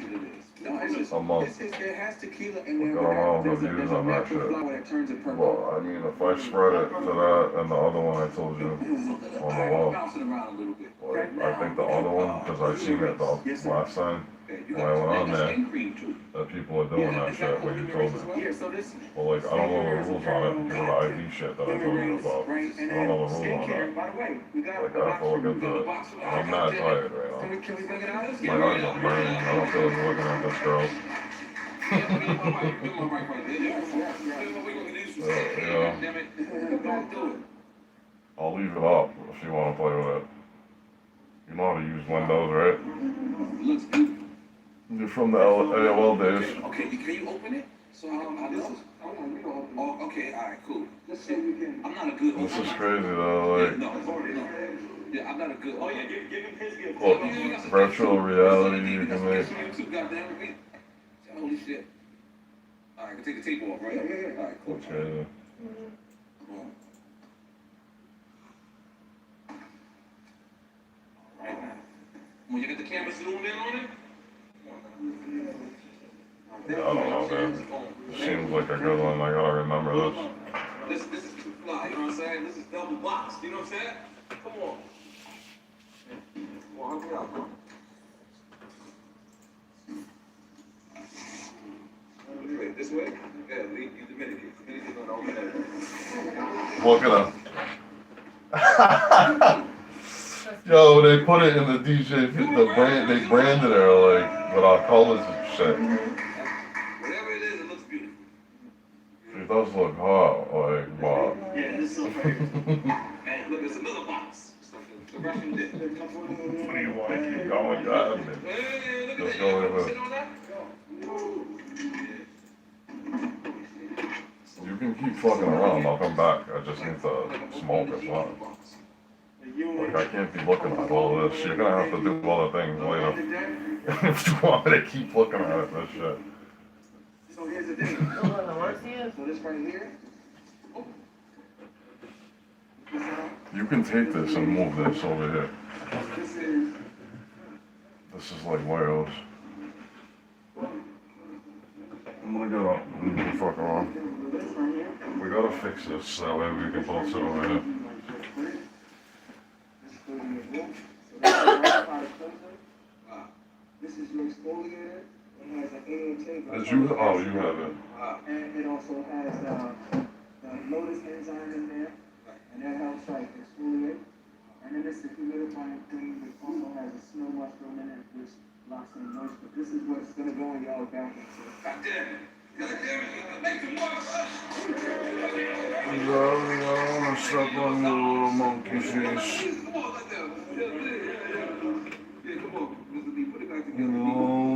No, it's just, A month. it has tequila and Look then at all the there's views a on that natural shit. flower that turns it purple. Well, I mean, if I spread it to that and the other one I told you on the wall, Bouncing around a little bit. like, I think the other one, because I seen it the last time You when I went on there, skin cream too. that people are doing that shit when you told me. Yeah, so this, Well, like, I don't know the rules on it because of the ID shit that I told you about. right, I and don't know the then rules on skincare, that. by the way, we got Like, the I have to look box. into it. I'm not tired right now. Can we bring it out? My eyes are burning. I don't feel like looking at this girl. I'll leave it up if you want to play with it. You know how to use Windows, right? Looks good. You're from the AOL days. Okay, can you open it? So this is. Oh, okay, alright, cool. I'm not a good This is opener. crazy though, like, No. Yeah, I'm not a good. Oh yeah, give him his gift. look, virtual reality you can make. YouTube, goddamn it. Holy shit. Alright, I can take the tape off, right? Yeah. Alright, cool. That's crazy. Boom. Alright now. When you get the camera zoomed in on it? I don't know, man. Seems like a good one. I gotta remember this. This is too fly, you know what I'm saying? This is double box, you know what I'm saying? Come on. Come on, help me out, bro. Wait, this way? Yeah, leave you Dominican. Dominican on over there. Look at him. Yo, they put it in the DJ, the brand, they branded it like with our colors and shit. Whatever it is, it looks beautiful. It does look hot, like, wow. Yeah, this is so crazy. And look, it's another box. The Russian did. What do you want to keep going, God? Hey, look at Let's that. go You with sit it. on that? You can keep fucking around, I'll come back. I just need to smoke as well. Like, I can't be looking at all this. You're gonna have to do other things later. If you want me to keep looking at it, this shit. So here's the thing. So this right here. You can take this and move this over here. This is. This is like Wales. I'm gonna get up and you can fuck around. We gotta fix this, that way we can both sit over here. This is your exfoliator. It has an AHA. As you, oh, you have it. And it also has lotus enzyme in there, and that helps like exfoliate. And then this dehumidifier cream, which also has a snow mushroom in it, which locks in moisture. This is what's gonna go in y'all bathroom. I wanna suck on your little monkey face. Your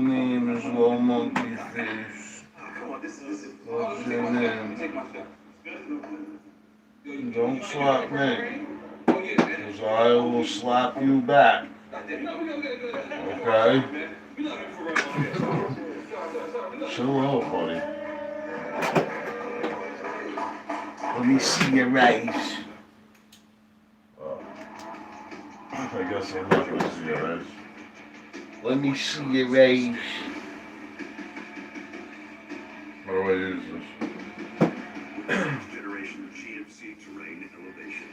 name is Little Monkey Face. What's your name? Don't slap me, because I will slap you back. Okay? Chill out, buddy. Let me see your eyes. guess I'm not gonna see your age. Let me see your age. What do I use this? Generation of GMC terrain elevation.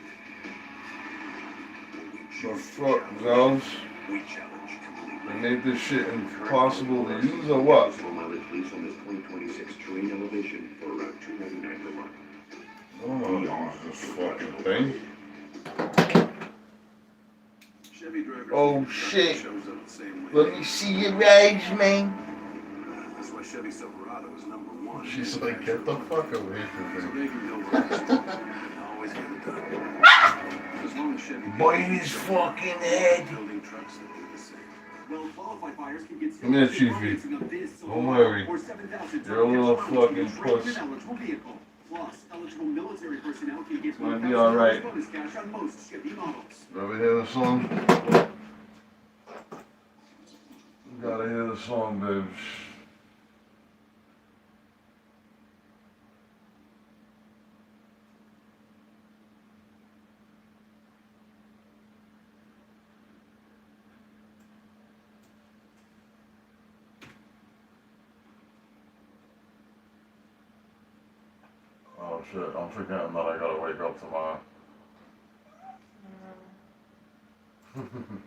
The fuck, Zones? We challenge completely. They made this shit impossible to use or what? Full mileage lease on this 2026 terrain elevation for around $299 per month. I don't know how to use this fucking thing. Chevy drivers Oh shit. shows up the same way. Let me see your age, man. That's why Chevy Silverado is number one. She's like, get the fuck away So from me. they can go always get it done. As long as Chevy Bite his fucking head. building trucks that do the same. Well, qualified buyers can get Come here, Chiefy. Don't worry. or $7,000 You're a little fucking puss. eligible vehicle. Plus, eligible military personnel can get It's gonna be alright. bonus cash on most Chevy models. Ever hear the song? You gotta hear the song, babes. Oh shit, I'm forgetting that I gotta wake up tomorrow. I'm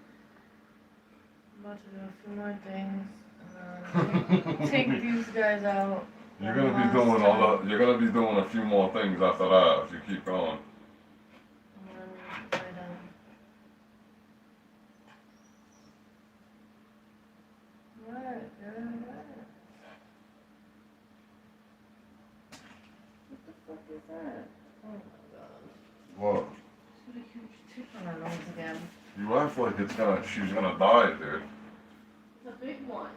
about to do a few more things. Take these guys out. You're gonna be doing all that. You're gonna be doing a few more things after that if you keep going. What? What the fuck is that? Oh my god. What? She's got a huge tip on her nose again. You act like she's gonna die, dude. It's a big one.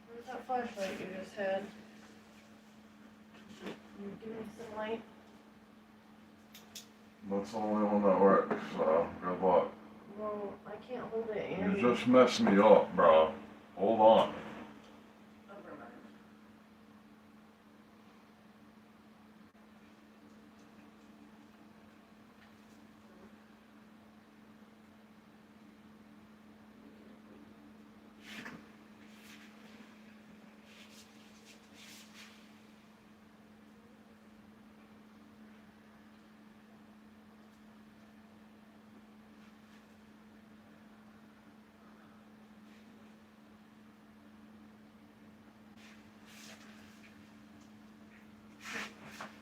Where's that flashlight you just had? Can you give me some light? That's the only one that works, so good luck. Well, I can't hold it in. You just messed me up, bro. Hold on. Never mind.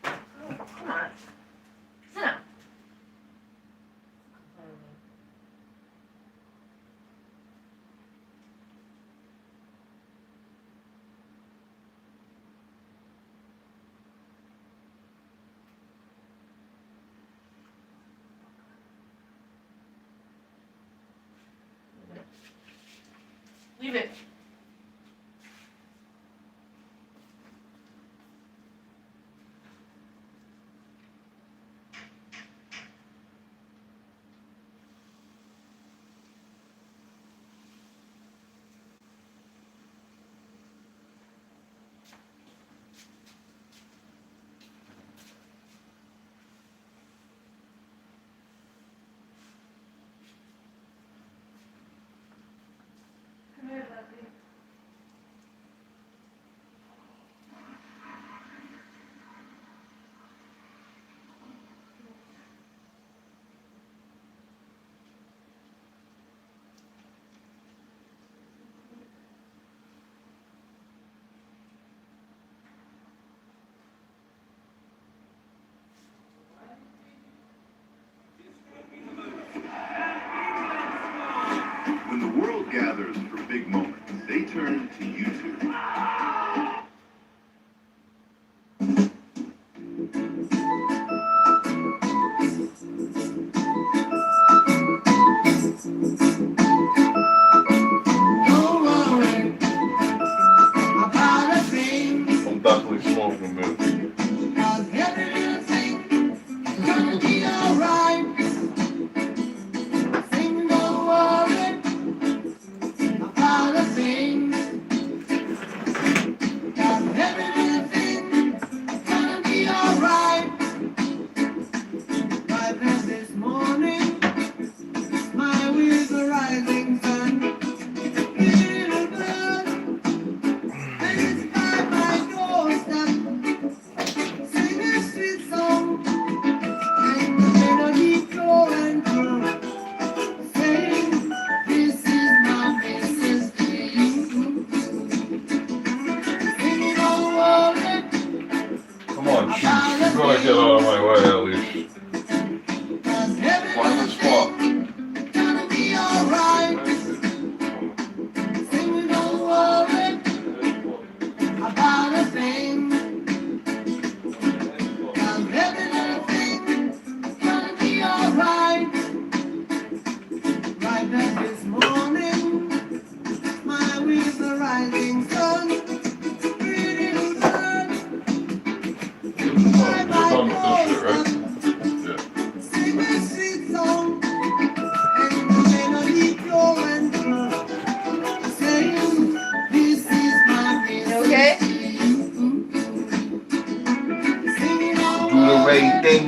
Oh, come on. Sit down. Leave it. Come here, Buffy.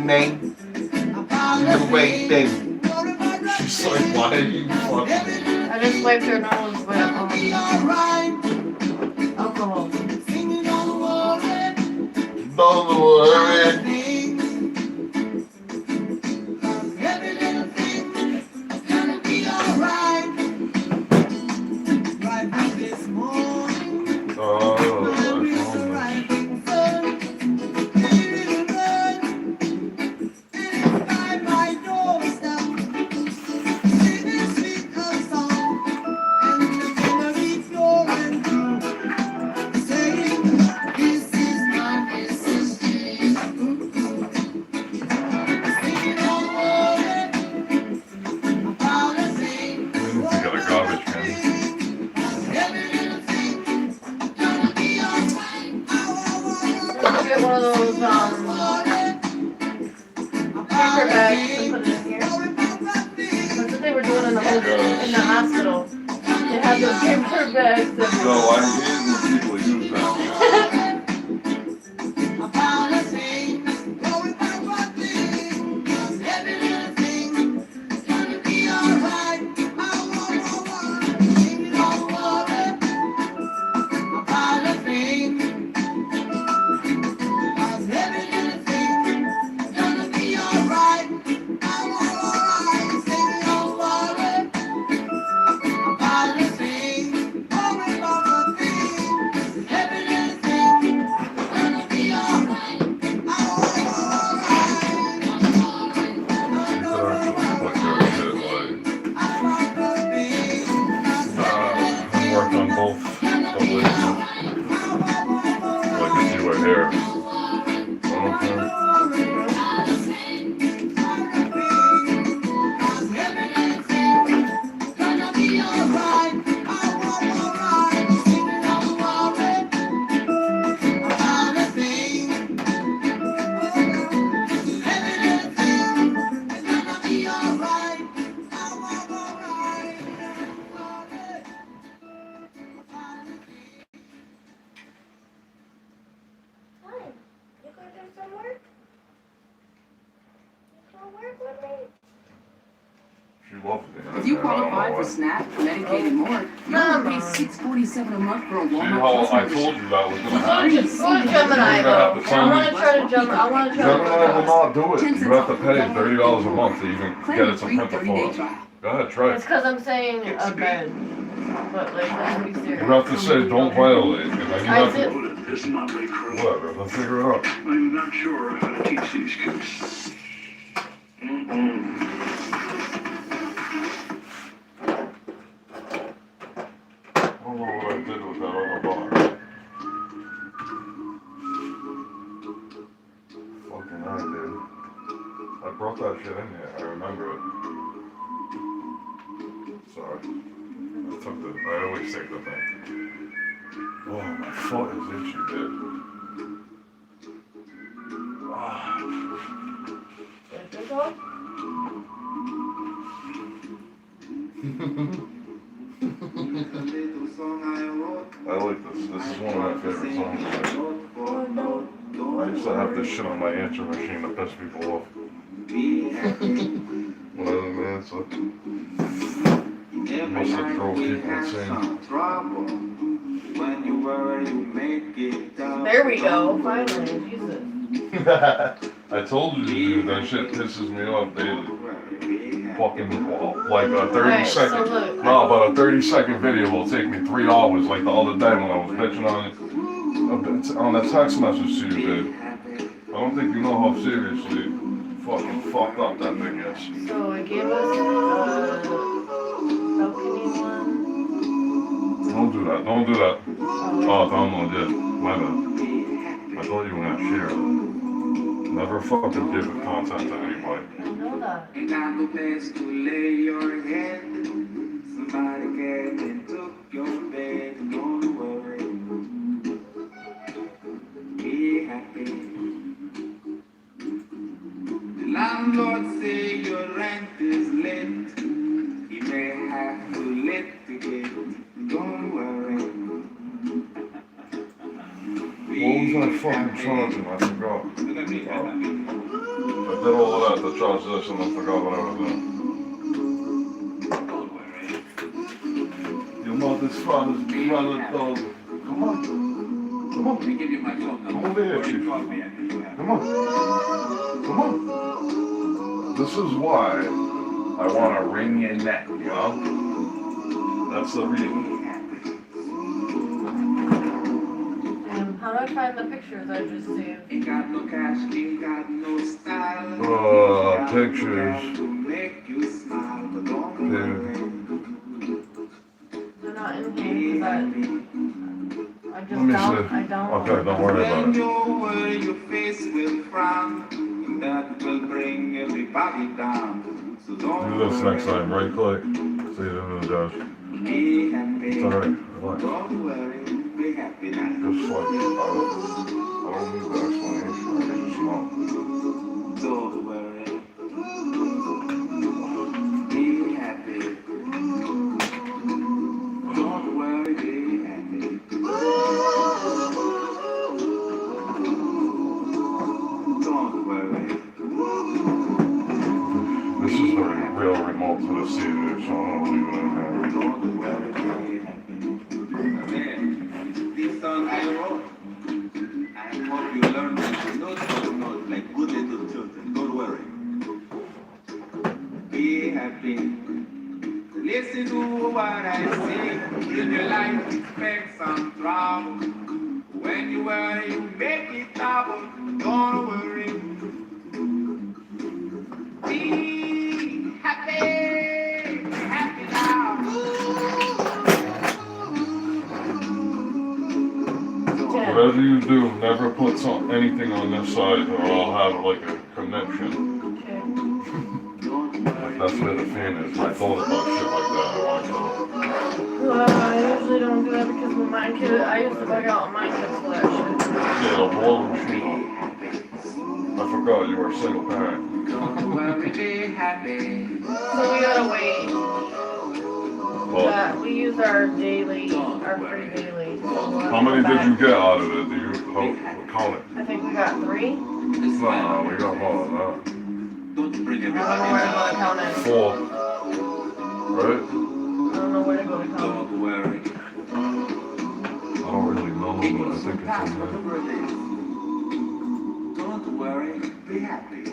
name. The way thing. She's like, why are you fucking? I just wiped her nose with alcohol. Don't worry. Get one of those paper bags and put it in here. That's what they were doing in the hospital. They had those paper bags. No, I hate when people use that. If you qualify for SNAP, Medicaid, and more, you'll only pay $6.47 a month for a See Walmart how I Christmas told you that was gonna Go happen? to Gemini though. I want to try to Gemini. I want to try Gemini will not do it. You have to pay $30 a month to even get it to print the photo. Go ahead, try It's it. because I'm saying a bed. But like, let's be serious. You have to say don't violate, and then you I have to. did. It's not my crew. Whatever, let's figure it out. I'm not sure how to teach these kids. I don't know what I did with that other bar. Fucking I did. I brought that shit in here, I remember it. Sorry. I always take the thing. Oh, my foot is itchy, dude. I like this. This is one of my favorite songs. I used to have this shit on my answer machine to piss people off. Whatever, man. So must have drove people insane. There we go. Finally, Jesus. I told you, dude, that shit pisses me off daily. Fucking, like a 30-second, no, but a 30-second video will take me 3 hours, like the other day when I was bitching on a text message to you, dude. I don't think you know how seriously fucking fucked up that thing is. So it gave us balcony one. Don't do that, don't do that. Oh, download it. My bad. I thought you were gonna share it. Never fucking give content to anybody. I know that. Ain't got no place to lay your head. Somebody came and took your bed. Don't worry. Be happy. The landlord say your rent is late. He may have to litigate. Don't worry. What was I fucking charging? I forgot. did all of that to charge this and I forgot what I was doing. Your mother's father's brother dog. Come on. Come on. Let me give you my phone number. Come over here, Or you Chief. call me and you have. Come on. Come on. This is why I want to wring your neck, you know? That's the reason. How do I find the pictures I just saved? Ain't got no cash, ain't got no style. Pictures. To make you smile, but don't Yeah. worry. They're not in here because I Let just me don't. see. I don't. Okay, don't worry about When it. you worry, your face will frown. And that will bring everybody down. So don't Do this next time, right click. See you in the dash. be happy. It's alright, relax. Don't worry, be happy now. Just like, I don't need the explanation, I just know. Don't worry. Be happy. Don't worry, be happy. Don't worry. This is the real remote to the CD, so I don't leave it in here. Don't worry, be happy. Man, this song I wrote. I hope you learn it note for note like good little children. Don't worry. Be happy. Listen to what I say. In your life, expect some trouble. When you worry, you make it double. Don't worry. Be happy. Be happy now. Whatever you do, never put anything on this side or I'll have like a connection. Like that's where the fan is. I thought about shit like that. I usually don't do that because when my kid, I used to bug out my kids for that shit. Yeah, the blowing machine. I forgot you were a single parent. Don't worry, be happy. So we gotta wait. We use our daily, our free daily. So we'll How many go did you back. get out of it? Do you count it? I think we got 3. No, we got more than that. Don't bring I don't know where to go to count it. 4. Right? I don't know where to go to count Don't worry. I don't really know, but I think it's in there. Don't worry, be happy.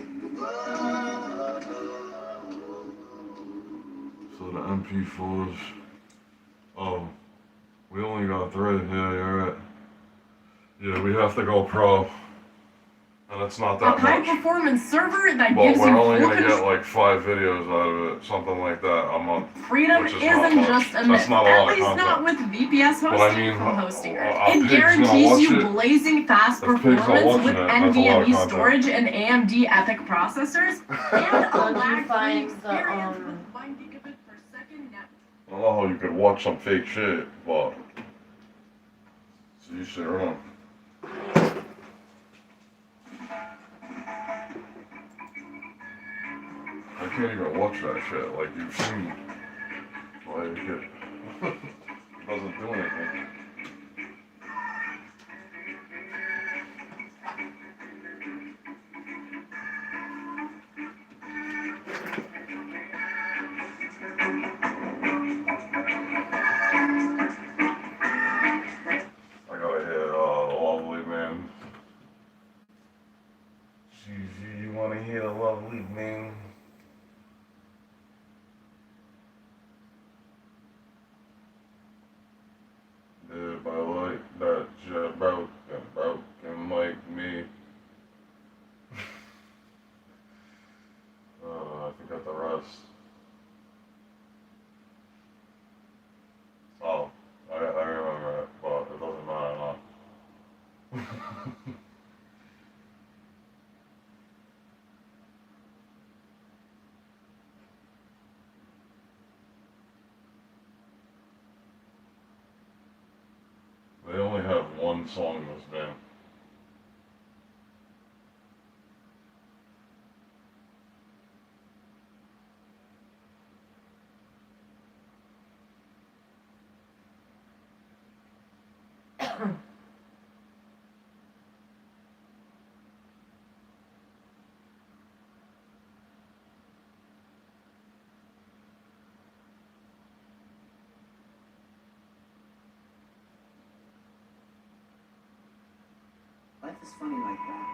So the MP4s. Oh, we only got 3. Yeah, you're right. Yeah, we have to go pro. And it's not A that high much. performance server that But gives we're you only full gonna control. get like 5 videos out of it, something like that a month. Freedom which is isn't not much. just a That's myth, not a at lot of least not content. with VPS hosting But I mean, from Hostinger. are It pigs gonna guarantees watch you it? blazing fast If pigs are performance watching with it, that's a lot of NVMe content. storage and AMD EPYC processors, and a Once you lag-free find the, experience with 1 gigabit per second net. I don't know how you could watch some fake shit, but so you should run. I can't even watch that shit like you've seen. Like it doesn't do anything. I gotta hear the lovely man. Gigi, you wanna hear the lovely man? If I like that you're broken like me. I forgot the rest. Oh, I remember it, but it doesn't matter now. They only have one song in this band. life is funny like that.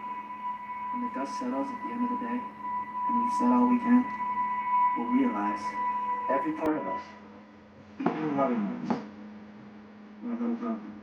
When the dust settles at the end of the day, and we've said all we can, we'll realize every part of us, even the loving ones, were a little broken.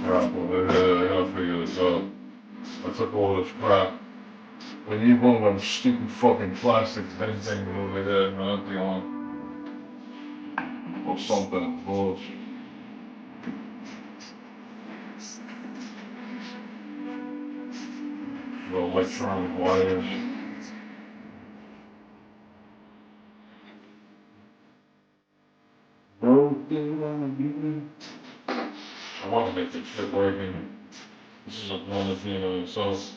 Crap over here, I gotta figure this out. I took all this crap. We need one of them stupid fucking plastic things over here, an empty one. Or something, close. The electronic wires. I want to make this shit working. This is another thing on itself.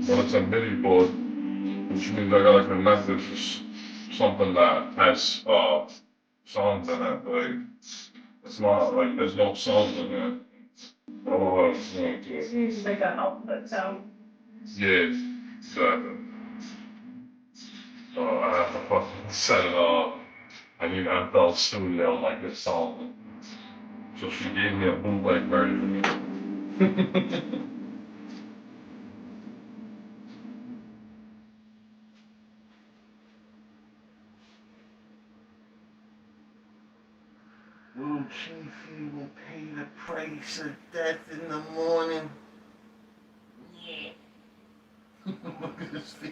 But it's a MIDI board, which means I gotta connect this to something that has sounds in it. Like, it's not like there's no sounds in it. Otherwise, it's not good. You need to make an output sound. Yeah, exactly. So I have to fucking set it up. I need an FL Studio like this song. So she gave me a bootleg version. Little Chiefy will pay the price of death in the morning. Yeah. Look at his face.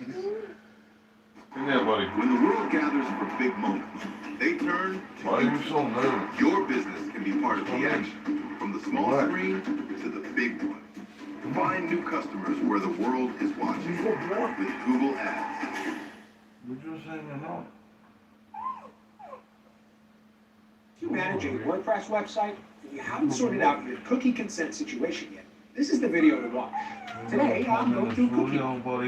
Yeah, buddy. When the world gathers for big moments, they turn to Why are you so nervous? Your business can be part of the action, from the small screen to the big one. Find new customers where the world is watching with Google Ads. We're just hanging out. If you manage a WordPress website and you haven't sorted out your cookie consent situation yet, this is the video to watch. Today, I'll go through cookie,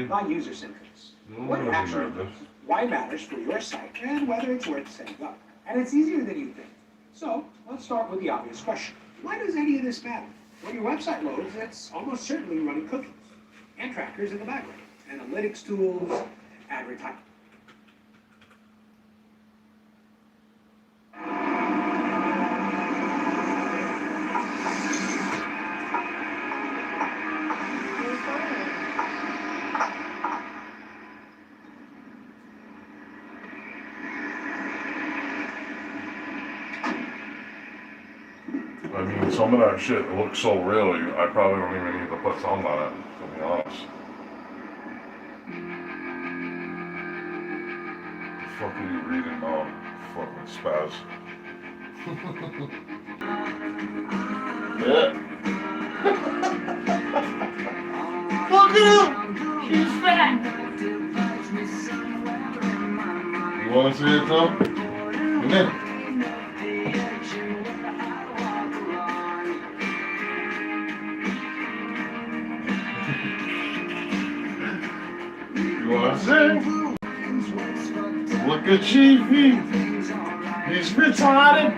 non-user centers, what it actually is, why it matters for your site, and whether it's worth setting up. And it's easier than you think. So, let's start with the obvious question. Why does any of this matter? When your website loads, it's almost certainly running cookies and trackers in the background, analytics tools, advertising. I mean, some of that shit looks so real, I probably don't even need to put sound on it, to be honest. fuck are you reading? Oh, fucking spaz. Yeah. Look at him! He's fat! You wanna see it, Tom? Come here. You wanna see? Look at Chiefy. He's retarded.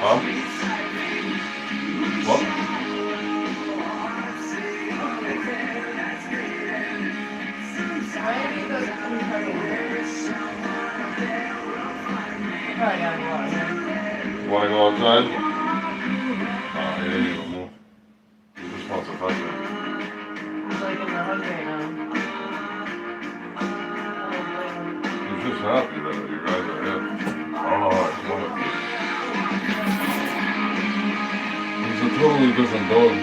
Huh? What? Wanna go outside? Oh, he didn't even move. He just wants to touch it. He's like in the hug right now. He's just happy that you guys are here. I don't know how to explain it. He's a totally different dog.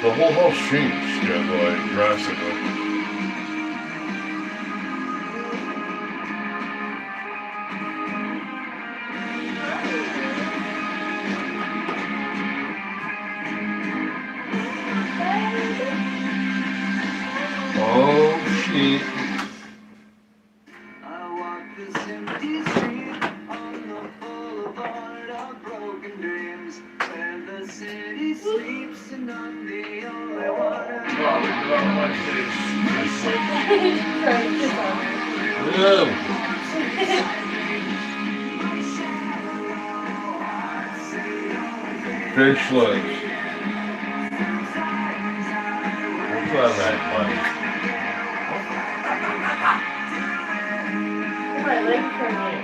The whole house changed, yeah, like drastically. Oh shit. Fish legs. What's that, buddy? My leg hurting.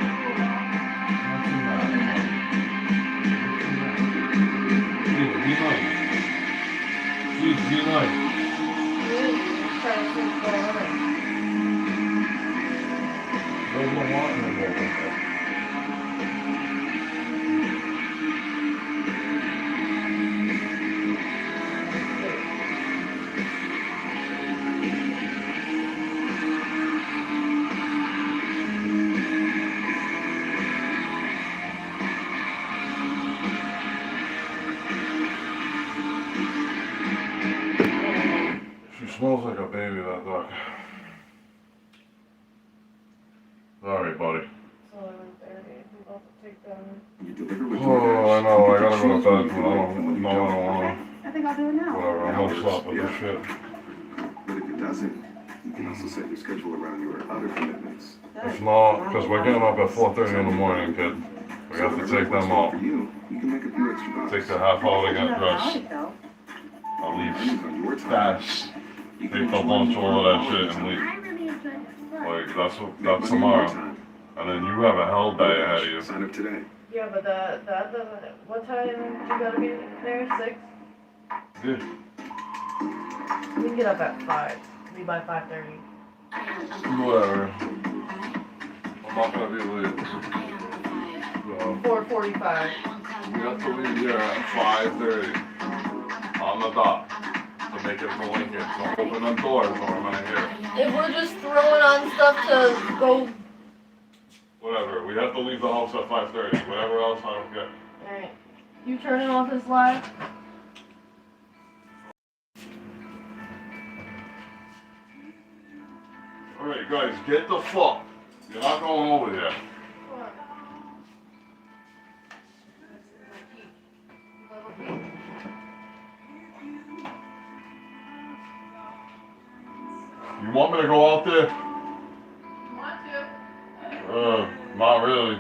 Be nice. Please be nice. There's no water in the bowl. She smells like a baby, that dog. Sorry, buddy. Oh, I know, I gotta go to bed, but I don't wanna. I think I'll do it now. Whatever, I'm gonna stop with this shit. But if it doesn't, you can also set your schedule around your other commitments. It's not, because we're getting up at 4:30 in the morning, kid. We have to take them off. You can make a few extra bucks. Takes a half hour to get dressed. I'll leave fast. Take the lunch, all of that shit, and leave. Like, that's tomorrow. And then you have a hell day ahead of you. Sign up today. Yeah, but that doesn't. What time you gotta be there? 6? Yeah. We can get up at 5. Leave by 5:30. Whatever. I'm not gonna be late. So, 4:45. we have to leave here at 5:30. On the dot. To make it for Lincoln. So open the doors or I'm gonna hear it. If we're just throwing on stuff to go. Whatever. We have to leave the house at 5:30. Whatever else, I don't care. Alright. You turning off this live? Alright, guys, get the fuck. You're not going over there. You want me to go out there? Want to? Not really.